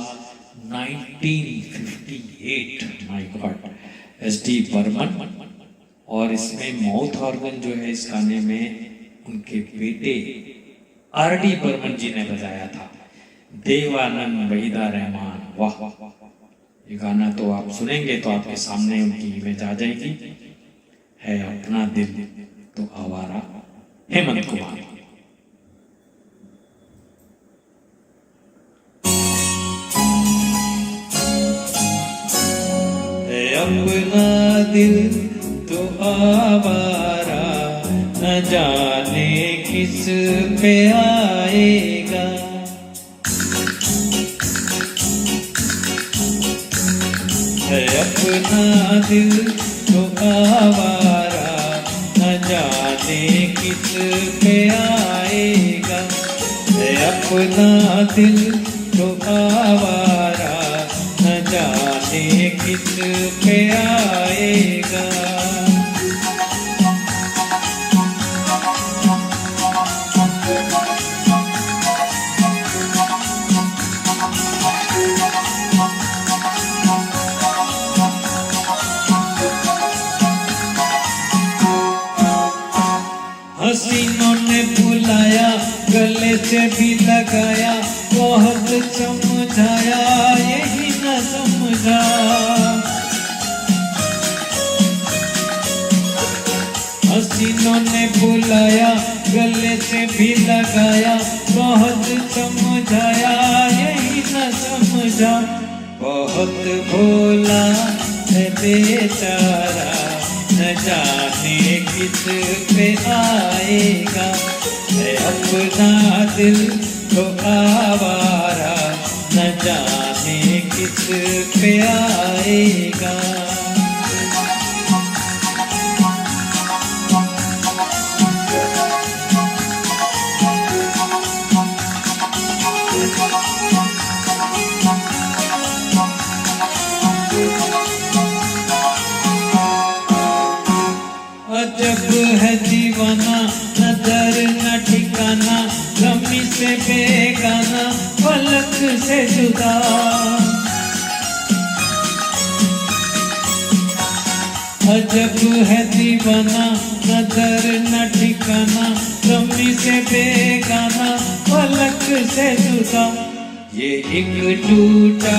Speaker 3: 1958, माय गॉड, SD बर्मन। और इसमें माउथ ऑर्गन जो है इस गाने में उनके बेटे RD बर्मन जी ने बजाया था, देवानंद वहीदा रहमान। वाह, ये गाना तो आप सुनेंगे तो आपके सामने उनकी इमेज आ जाएगी। है अपना दिल तो आवारा, हेमंत कुमार। है अपना दिल तो आवारा, न जाने किस पे आएगा। है अपना दिल तो आवारा, न जाने किस पे आएगा। है अपना दिल तो आवारा, न जाने किस पे आएगा। हसीनों ने बुलाया, गले से भी लगाया, बहुत समझाया, यही न समझा। हसीनों ने बुलाया, गले से भी लगाया, बहुत समझाया, यही न समझा। बहुत भोला है बेचारा, न जाने किस पे आएगा। है अपना दिल तो आवारा, न जाने किस पे आएगा। अजब है दीवाना, न दर न ठिकाना, रमी से बेगाना, पलक से जुदा। अजब है दीवाना, न दर न ठिकाना, रमी से बेगाना, पलक से जुदा। ये एक टूटा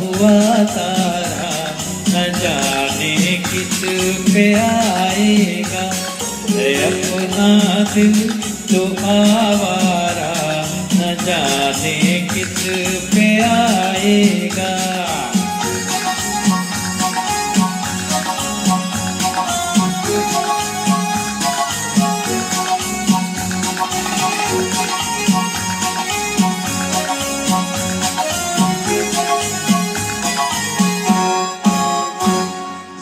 Speaker 3: हुआ तारा न जाने किस पे आएगा, है अपना दिल तो आवारा, न जाने किस पे आएगा।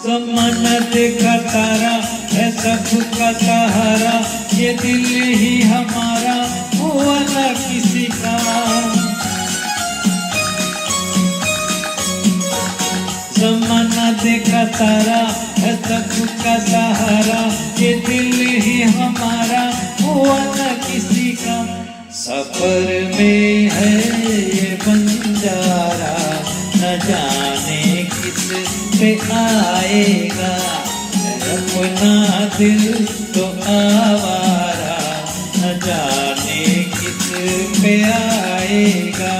Speaker 3: ज़माना देखा तारा है सबका सहारा, ये दिल ही हमारा हुआ न किसी का। ज़माना देखा तारा है सबका सहारा, ये दिल ही हमारा हुआ न किसी का। सफर में है ये बंजारा, न जाने किस पे आएगा, अपना दिल तो आवारा, न जाने किस पे आएगा।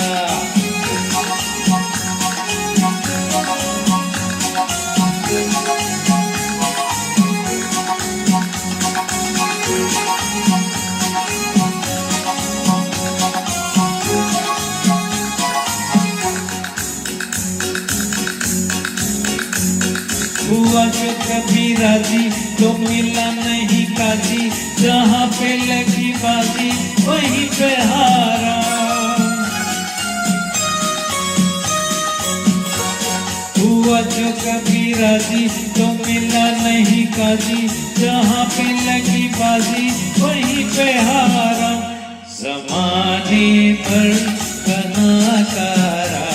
Speaker 3: हुआ जो कभी राजी तो मिला नहीं काजी, जहाँ पे लगी बाजी वहीं पे हारा। हुआ जो कभी राजी तो मिला नहीं काजी, जहाँ पे लगी बाजी वहीं पे हारा। ज़माने पर कनाकारा,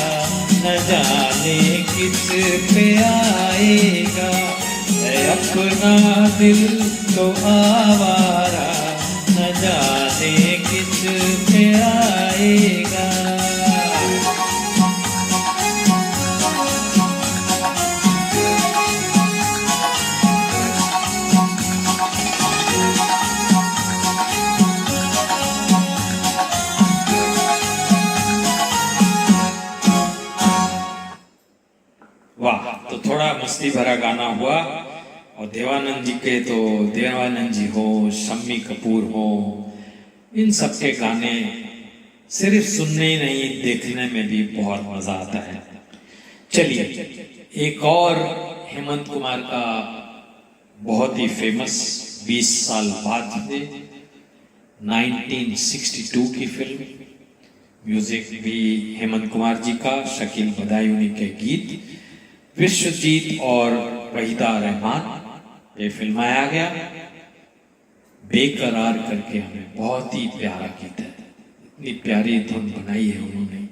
Speaker 3: न जाने किस पे आएगा, है अपना दिल तो आवारा, न जाने किस पे आएगा। वाह, तो थोड़ा मस्ती भरा गाना हुआ। और देवानंद जी के तो देवानंद जी हो, शम्मी कपूर हो, इन सब के गाने सिर्फ सुनने ही नहीं, देखने में भी बहुत मजा आता है। चलिए एक और हेमंत कुमार का बहुत ही फेमस 20 साल बाद थे 1962 की फिल्म, म्यूजिक भी हेमंत कुमार जी का, शकील बदायूनी के गीत, विश्वजीत और वहीदा रहमान, ये फिल्माया गया। बेकरार करके हमें बहुत ही प्यारा गीत है, इतनी प्यारी धुन बनाई है उन्होंने।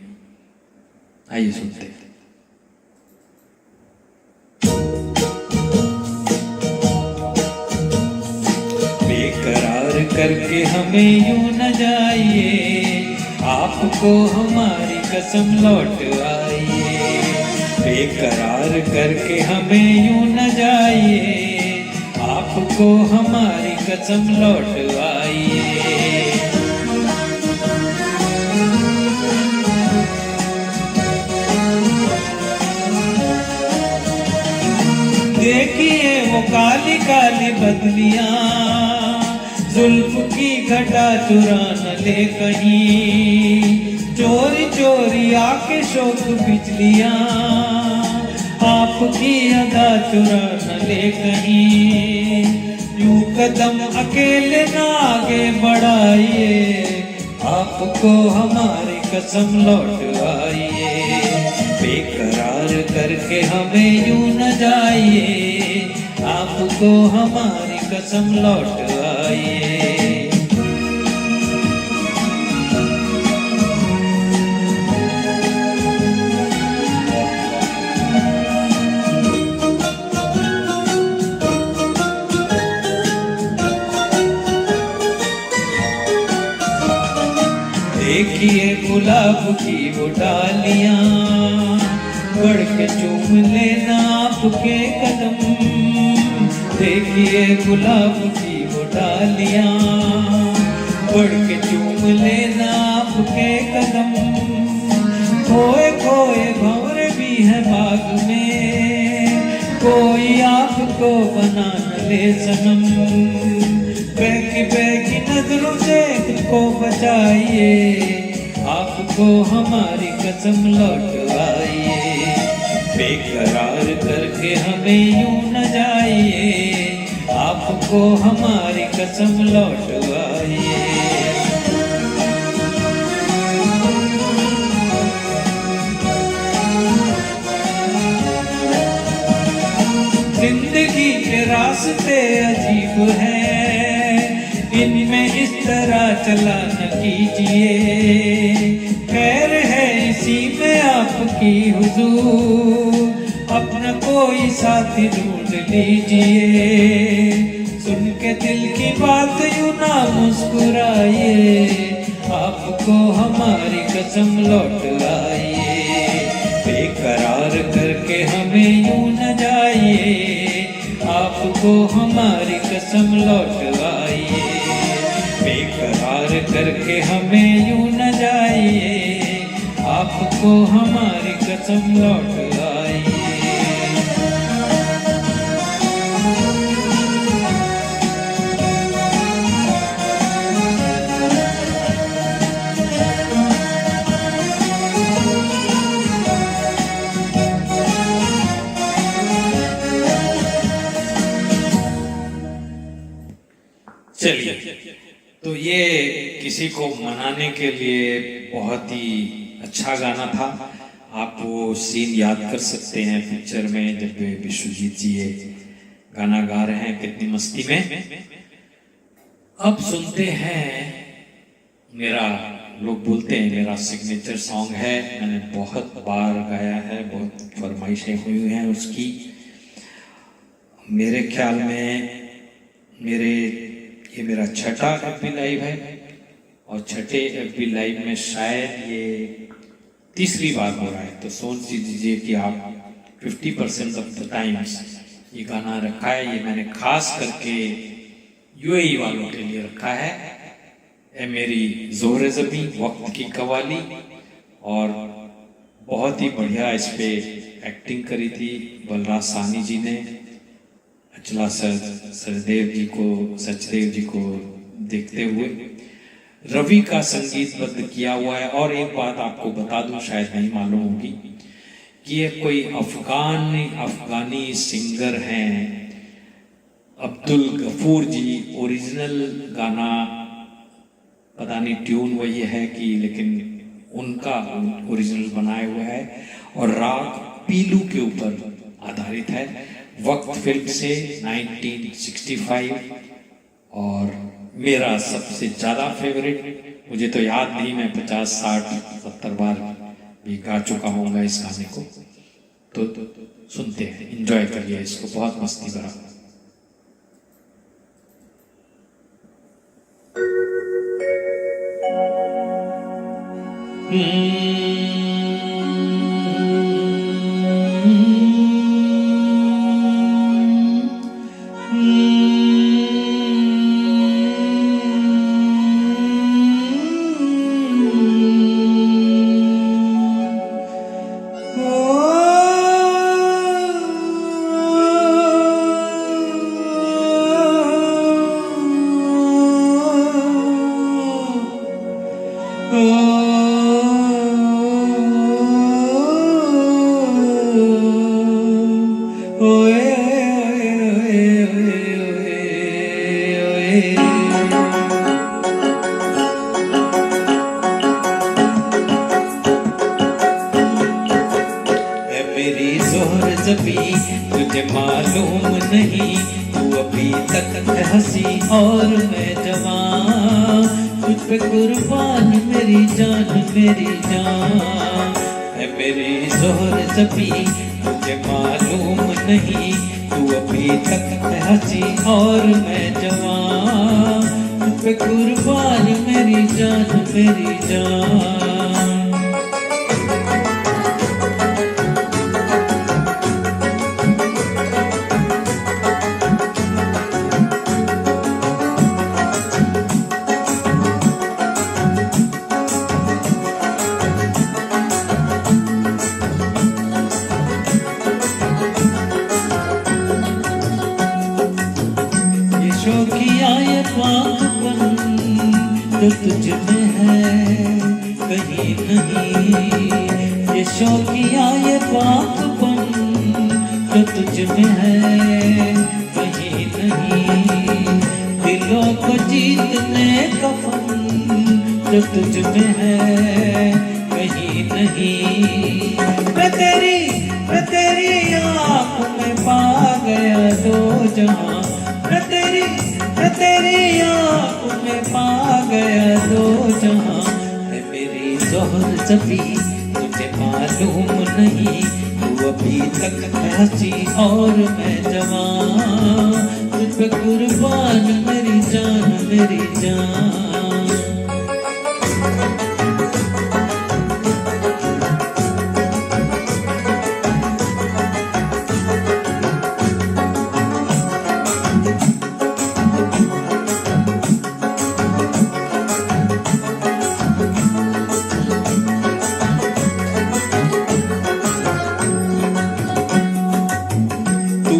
Speaker 3: आइए सुनते हैं। बेकरार करके हमें यूं न जाइए, आपको हमारी कसम लौट आइए। बेकरार करके हमें यूं न जाइए, आपको हमारी कसम लौट आइए। देखिए वो काली काली बदलियां, जुल्फ की घटा चुरा न ले कहीं, चोरी चोरी आके शोक बिजलियां, आपकी अदा चुरा न ले कहीं। यूं कदम अकेले ना आगे बढ़ाइए, आपको हमारी कसम लौट आइए। बेकरार करके हमें यूं न जाइए, आपको हमारी कसम लौट आइए। देखिए गुलाब की वो डालियां, बढ़ के चूम लेना आपके कदम। देखिए गुलाब की वो डालियां, बढ़ के चूम लेना आपके कदम। खोए खोए भंवरे भी है बाग में, कोई आपको बना न ले सनम। बहकी नजरों से खुद को बचाइए, आपको हमारी कसम लौट आइए। बेकरार करके हमें यूं न जाइए, आपको हमारी कसम लौट आइए। जिंदगी के रास्ते अजीब हैं, इनमें इस तरह चला न कीजिए। खैर है इसी में आपकी हुजूर, अपना कोई साथी ढूंढ लीजिए। सुन के दिल की बात यूं ना मुस्कुराइए, आपको हमारी कसम लौट आइए। बेकरार करके हमें यूं न जाइए, आपको हमारी कसम लौट आइए। बेकरार करके हमें यूं न जाइए, आपको हमारी कसम लौट आइए। चलिए, तो ये किसी को मनाने के लिए बहुत ही अच्छा गाना था। आप वो सीन याद कर सकते हैं पिक्चर में, जब विश्वजीत जी ये गाना गा रहे हैं कितनी मस्ती में। अब सुनते हैं मेरा, लोग बोलते हैं मेरा सिग्नेचर सॉन्ग है, मैंने बहुत बार गाया है, बहुत फरमाइशें हुई हैं उसकी। मेरे ख्याल में ये मेरा छठा एफबी लाइव है, और छठे एफबी लाइव में शायद ये तीसरी बार हो रहा है। तो सोच लीजिए कि आप 50% ऑफ द टाइम्स ये गाना रखा है। ये मैंने खास करके यूएई वालों के लिए रखा है। ये मेरी जोहरे ज़बी वक्त की कवाली, और बहुत ही बढ़िया इस पे एक्टिंग करी थी बलराज साहनी जी ने। अचला सचदेव जी को देखते हुए रवि का संगीतबद्ध किया हुआ है। और एक बात आपको बता दूं, शायद नहीं मालूम होगी, कि ये कोई अफगानी सिंगर हैं, अब्दुल गफूर जी। ओरिजिनल गाना पता नहीं ट्यून वही है कि, लेकिन उनका ओरिजिनल बनाया हुआ है, और राग पीलू के ऊपर आधारित है। वक्त फिल्म से 1965, और मेरा सबसे ज्यादा फेवरेट, मुझे तो याद नहीं, मैं 50, 60, 70 बार भी गा चुका होऊंगा इस गाने को। तो सुनते हैं, एंजॉय करिए इसको, बहुत मस्ती भरा। तुझे मालूम नहीं, तू अभी तक है हंसी और मैं जवान, तुझ पे कुर्बान मेरी जान है मेरी जोहर ज़बी। तुझे मालूम नहीं, तू अभी तक है हंसी और मैं जवान, तुझ पे कुर्बान मेरी जान मेरी जान। शौकिया ये पागलपन तो तुझ में है कहीं नहीं, ये शौकिया ये पागलपन तो तुझ में है कहीं नहीं, दिलों को जीतने का फन तो तुझ में है कहीं नहीं। मैं तेरी आँख में पा गया दो जहां, मैं तेरी आँख में पा गया दो जहां। है मेरी ज़ोहर जबी तुझे मालूम नहीं, तू अभी तक है हंसी और मैं जवान, तुझ पे कुर्बान मेरी जान मेरी जान।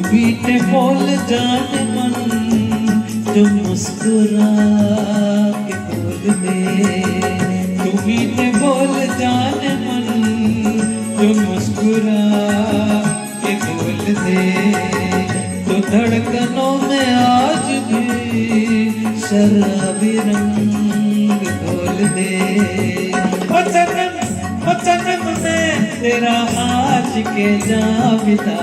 Speaker 3: बीते बोल जाने मन जो मुस्कुरा के बोल दे, तू बीते बोल जाने मन जो मुस्कुरा के बोल दे, तो धड़कनों में आज भी शराबी रंग घोल दे। ओ सनम मैं तेरा आशिक़े जाविदा,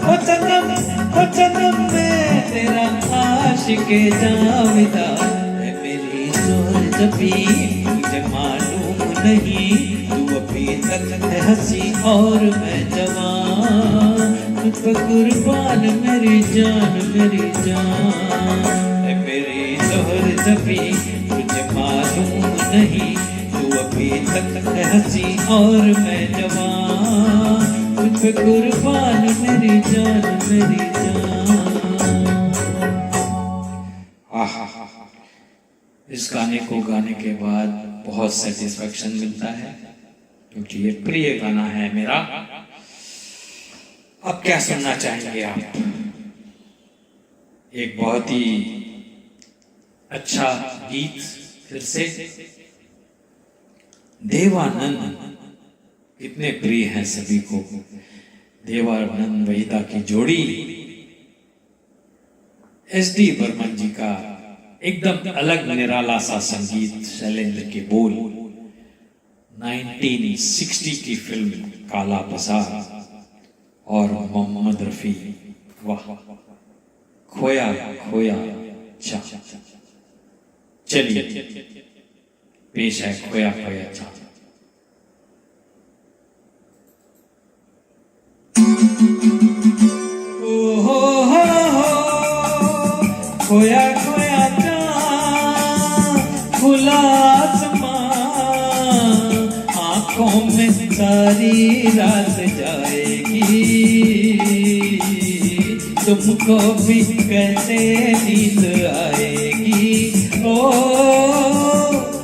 Speaker 3: ओ सनम मैं तेरा आशिक़े जाविदा। है मेरी ज़ोहर जबी तुझे मालूम नहीं, तू अभी तक है हंसी और मैं जवान, तुझ पे कुर्बान मेरी जान मेरी जान। है मेरी ज़ोहर जबी तुझे मालूम नहीं, तू अभी तक है हंसी और मैं जवान, तुझ पे कुर्बान मेरी जान मेरी जान। इस गाने को गाने के बाद बहुत सेटिस्फेक्शन मिलता है, क्योंकि ये प्रिय गाना है मेरा। अब क्या सुनना चाहेंगे आप? एक बहुत ही अच्छा गीत फिर से। देवानंद कितने प्रिय हैं सभी को, देवानंद वहीदा की जोड़ी, एस.डी. बर्मन जी का एकदम अलग निराला सा संगीत, शैलेंद्र के बोल, 1960 की फिल्म काला बाजार और मोहम्मद रफी। वाह, खोया खोया चा। चलिए पेश है खोया खोया चा। खोया खोया चाँद खुला आसमां, आँखों में सारी रात जाएगी, तुमको भी कैसे नींद आएगी। ओ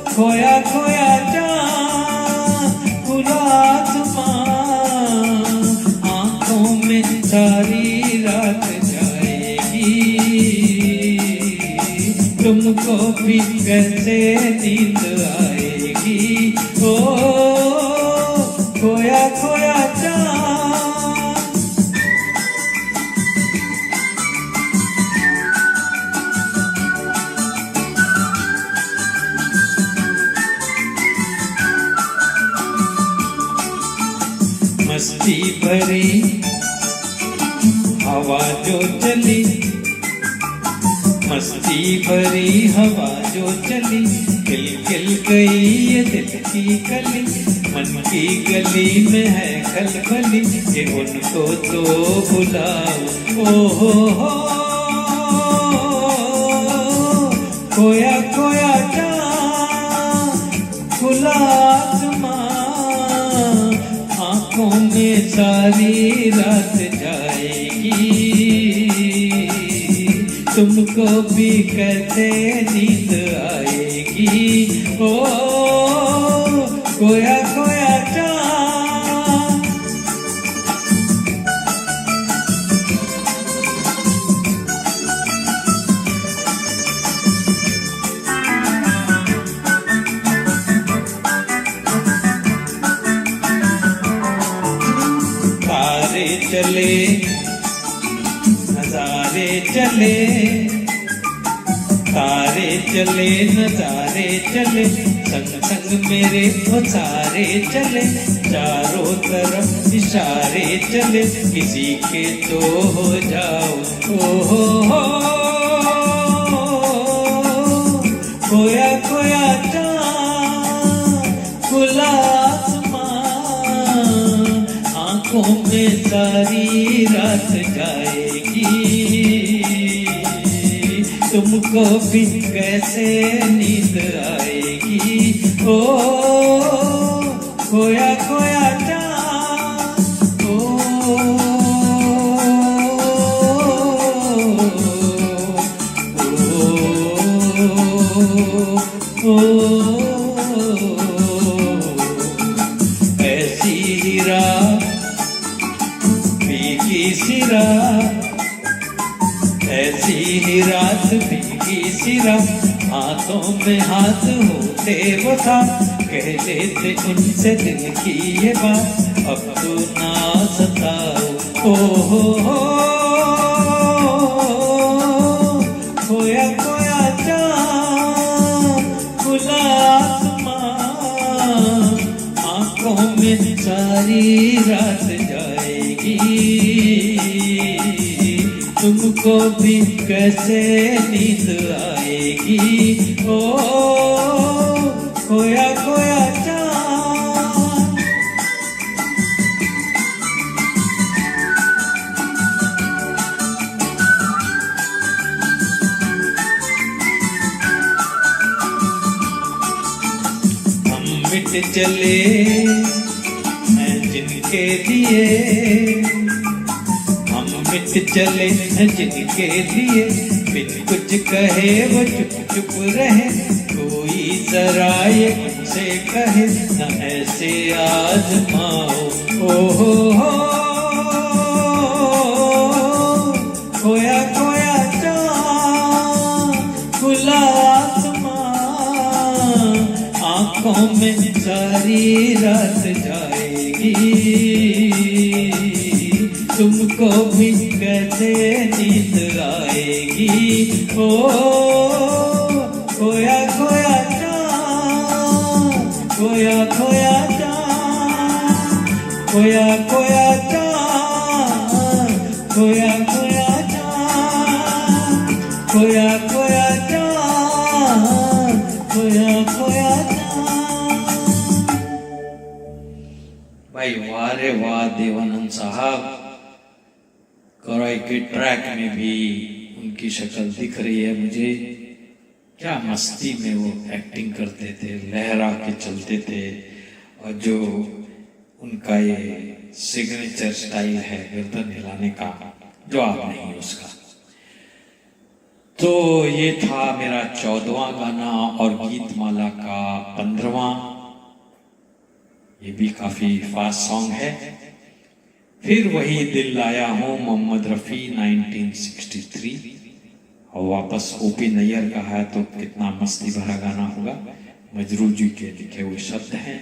Speaker 3: खोया खोया चाँद खुला आसमां, आँखों में सारी रात तुमको भी कैसे नींद आएगी। ओ खोया खोया चाँद। मस्ती भरी हवा जो चली, मस्ती भरी हवा जो चली, खिल खिल गई ये दिल की गली, मन की गली में है खलबली, ये उनको तो बुलाओ। ओ हो खोया खोया तुमको भी कैसे नींद आएगी। ओ खोया खोया चांद, तारे चले नजारे चले, तारे चले नजारे चले, संग संग मेरे वो सारे चले, चारों तरफ इशारे चले, किसी के तो हो जाओ। ओ हो खोया खोया चांद, खुला आसमान, आंखों में सारी रात जाएगी। तुमको भी कैसे नींद आएगी। ओ खोया खोया चांद, ओ ऐसी हीरा भीगी सी रात, ऐसी ही रात भीगी सी रात, हाथों में हाथ होते वो था, कह देते उनसे दिल की ये बात, अब तो ना सताओ। ओ हो खोया खोया चांद, खुला आसमान, आंखों में सारी रात जाएगी। तुमको भी कैसे नींद आएगी। ओ खोया खोया चांद, हम मिट चले हैं जिनके लिए, मिट चले हैं जिनके लिए, बिन कुछ कहे वो चुप चुप रहे, कोई जरा ये उनसे कहे न ऐसे आजमाओ। ओ हो खोया खोया चांद, खुला आसमान, आंखों में सारी रात जाएगी। तुमको भी कैसे नींद आएगी। ओ खोया खोया चांद, खोया खोया चांद, खोया खोया चांद, खोया खोया चांद, खोया खोया चांद, खोया खोया चांद। भाई वाह रे वाह देवानंद साहब, कोराई के ट्रैक में भी उनकी शक्ल दिख रही है मुझे। क्या मस्ती में वो एक्टिंग करते थे, लहरा के चलते थे, और जो उनका ये सिग्नेचर स्टाइल है गर्दन हिलाने का, जो आप नहीं उसका। तो ये था मेरा 14वां गाना और गीतमाला का 15वां। ये भी काफी फास्ट सॉन्ग है। फिर वही दिल लाया हूं मोहम्मद रफी 1963, और वापस ओपी नैयर का है तो कितना मस्ती भरा गाना होगा। मजरू जी के लिखे हुए शब्द हैं।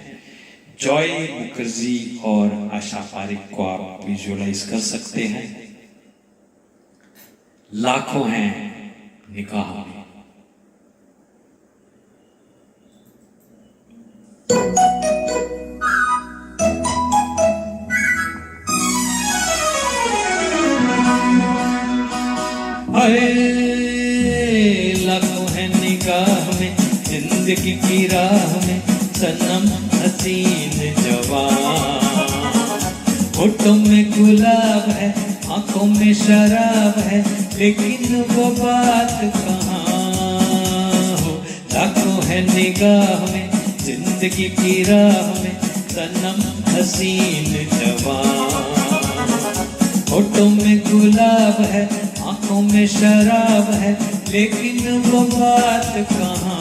Speaker 3: जॉय मुखर्जी और आशा पारिक को आप विजुअलाइज कर सकते हैं। लाखों हैं निकाह में। लाखों है निगाह में, जिंदगी की राह में, सनम हसीन जवान। होठों में गुलाब है, आंखों में शराब है, लेकिन वो बात कहाँ हो। लाखों है निगाह में, जिंदगी की राह में, सनम हसीन जवान। होठों में गुलाब है, आंखों में शराब है लेकिन वो बात कहाँ।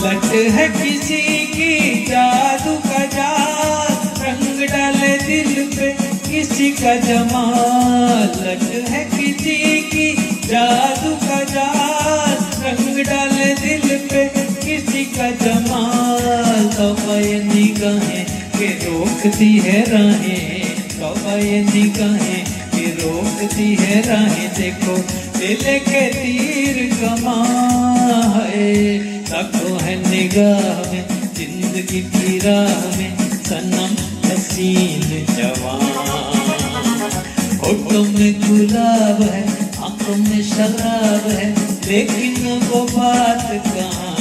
Speaker 3: लट है किसी की जादू का जाल, रंग डाले दिल पे किसी का जमाल। लट है किसी की जादू का जाल, रंग डाले दिल पे किसी का जमाल। तौबा ये निगाहें के रोकती है राहें, तौबा ये निगाहें के रोकती है राहें। देखो दिल के तीर कमान है, ताको है निगाह में जिंदगी की राह में सनम हसीन जवान। होठों में गुलाब है, आंखों में शराब है, लेकिन वो बात कहाँ।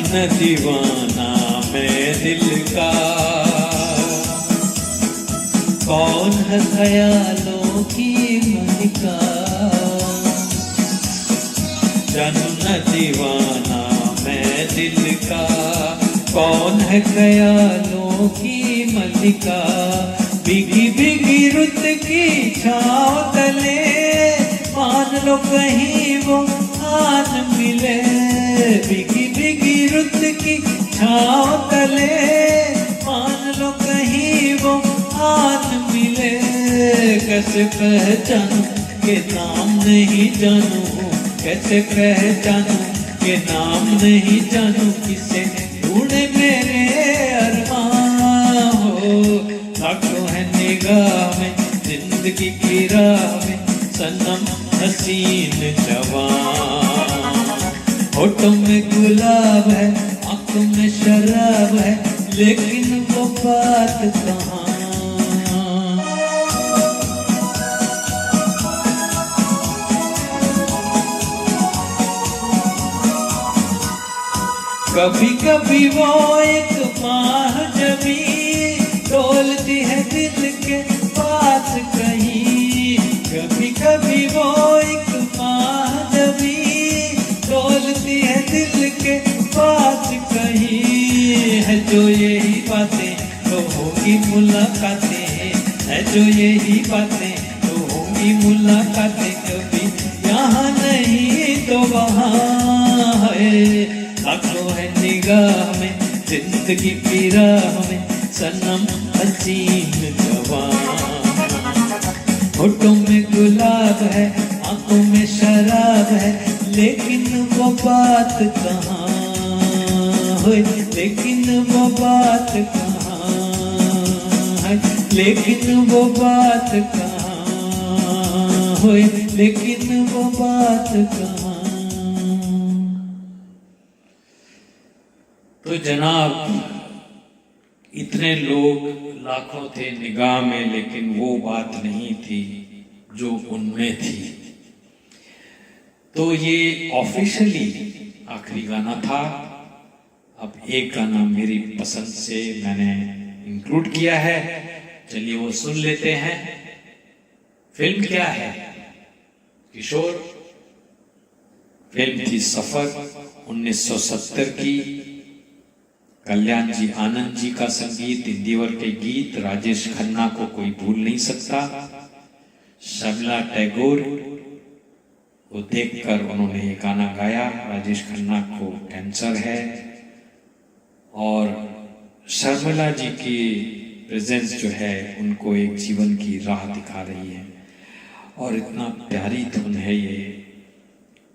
Speaker 3: न दीवाना मैं दिल का, कौन है ख्यालों की मलिका। जानू न दीवाना मैं दिल का, कौन है ख्यालों की मलिका। भीगी भीगी रुत की छाँव तले मान लो कहीं वो आन मिले। भीगी भीगी रुत की छाँव तले मान लो कहीं वो आन मिले। कैसे पहचानूं के नाम नहीं जानूं, कैसे पहचानूं के नाम नहीं जानूं। किसे ढूंढे मेरे अरमान हो, ताको है निगाह में जिंदगी की राह में सनम हसीन जवान। होठों में गुलाब है, आंखों में शराब है, लेकिन वो बात कहाँ। कभी कभी वो एक बाह जमी डोलती है दिल के पास कहीं। कभी कभी वो एक बाह जमी डोलती है दिल के पास कहीं। है जो यही बातें तो होगी मुलाकातें, है जो यही बातें तो होगी मुलाकातें। कभी यहाँ नहीं तो वहाँ है, ताको है निगाह में जिंदगी की राह में सनम हसीन जवान। होठों में गुलाब है, आंखों में शराब है, लेकिन वो बात कहाँ है। लेकिन वो बात कहाँ है, लेकिन वो बात कहाँ है, लेकिन वो बात कहाँ।
Speaker 2: तो जनाब इतने लोग लाखों थे निगाह में, लेकिन वो बात नहीं थी जो उनमें थी। तो ये ऑफिशियली आखिरी गाना था। अब एक गाना मेरी पसंद से मैंने इंक्लूड किया है, चलिए वो सुन लेते हैं। फिल्म क्या है किशोर? फिल्म थी सफर 1970 की। कल्याण जी आनंद जी का संगीत, इंदिवर के गीत, राजेश खन्ना को कोई भूल नहीं सकता। शर्मिला टैगोर को देखकर उन्होंने ये गाना गाया। राजेश खन्ना को कैंसर है और शर्मिला जी की प्रेजेंस जो है उनको एक जीवन की राह दिखा रही है। और इतना प्यारी धुन है ये।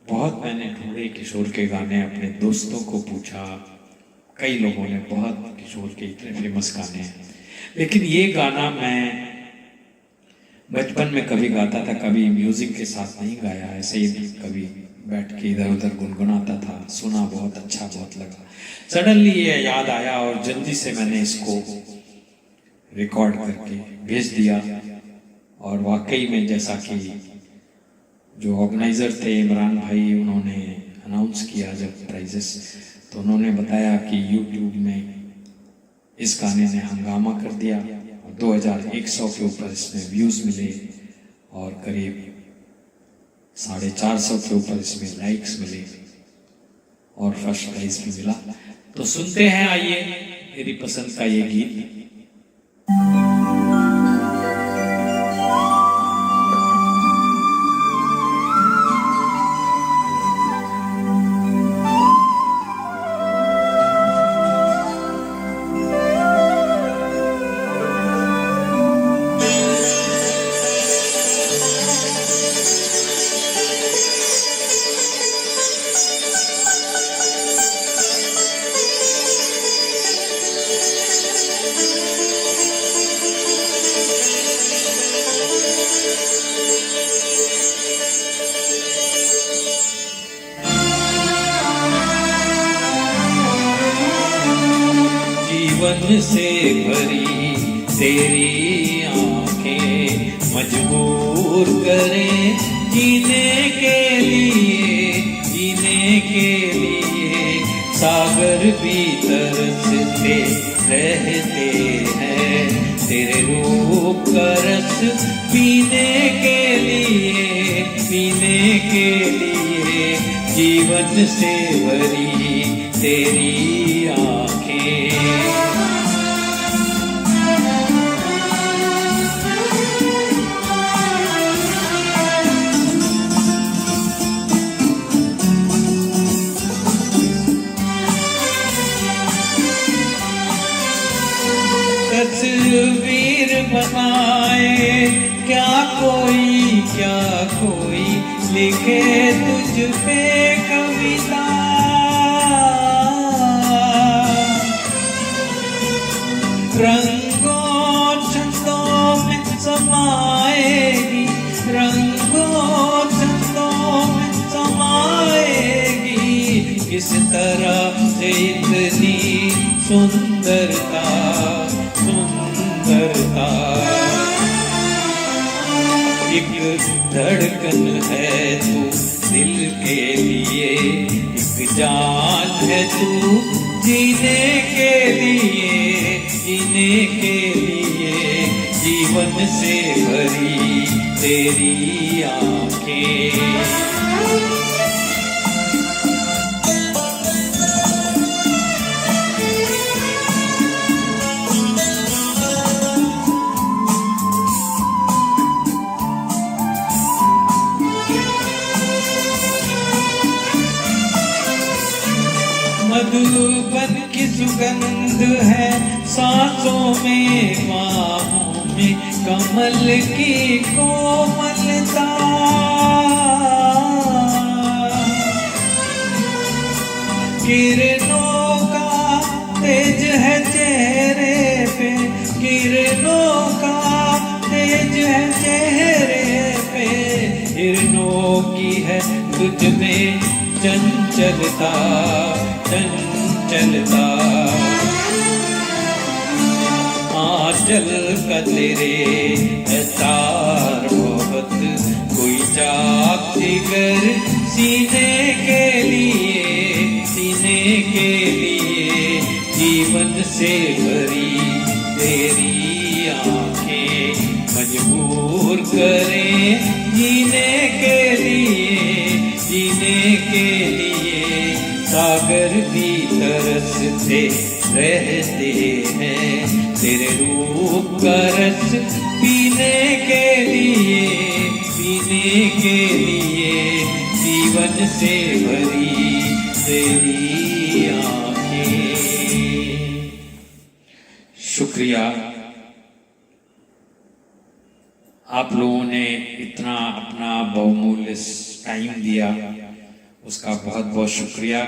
Speaker 2: बहुत मैंने ढूंढे किशोर के गाने, अपने दोस्तों को पूछा, कई लोगों ने बहुत किशोर के इतने फेमस गाने हैं, लेकिन ये गाना मैं बचपन में कभी गाता था, कभी म्यूजिक के साथ नहीं गाया, ऐसे ही कभी बैठ के इधर उधर गुनगुनाता था। सुना, बहुत अच्छा, बहुत लगा। सडनली ये याद आया और जल्दी से मैंने इसको
Speaker 3: रिकॉर्ड करके भेज दिया। और वाकई में जैसा कि जो ऑर्गेनाइजर थे इमरान भाई, उन्होंने अनाउंस किया जब प्राइजेस, तो उन्होंने बताया कि यूट्यूब में इस गाने ने हंगामा कर दिया और 2100 के ऊपर इसमें व्यूज मिले और करीब 450 के ऊपर इसमें लाइक्स मिले और फर्स्ट प्राइज भी मिला। तो सुनते हैं, आइए मेरी पसंद का ये गीत। जीवन से भरी तेरी आंखें मजबूर करें जीने के लिए, जीने के लिए। सागर भी तरसते रहते हैं तेरे रूप का रस पीने के लिए, पीने के लिए। जीवन से भरी तेरी आंखें। तस्वीर बनाए क्या कोई लिखे तुझ पे कविता। रंगों छंदों में समाएगी, रंगों छंदों में समाएगी। किस तरह से इतनी सुंदरता, सुंदरता। एक धड़कन है तू दिल के लिए, एक जान है तू जीने के लिए, जीने के लिए। जीवन से भरी तेरी आंखें। मधुबन की सुगंध है सांसों में, बाहों में कमल की कोमलता। किरणों का तेज है चेहरे पे, किरणों का तेज है चेहरे पे। हिरणों की है तुझ में चंचलता, चंचलता। आंचल का तेरे तार बहुत, कोई चाक जिगर सीने के लिए, सीने के लिए। जीवन से भरी तेरी आंखें मजबूर करें जीने के लिए, जीने के लिए। सागर भी तरसते रहते हैं तेरे रूप का रस पीने के लिए, पीने के लिए। जीवन से भरी तेरी आंखें। शुक्रिया, आप लोगों ने इतना अपना बहुमूल्य टाइम दिया, उसका बहुत बहुत शुक्रिया।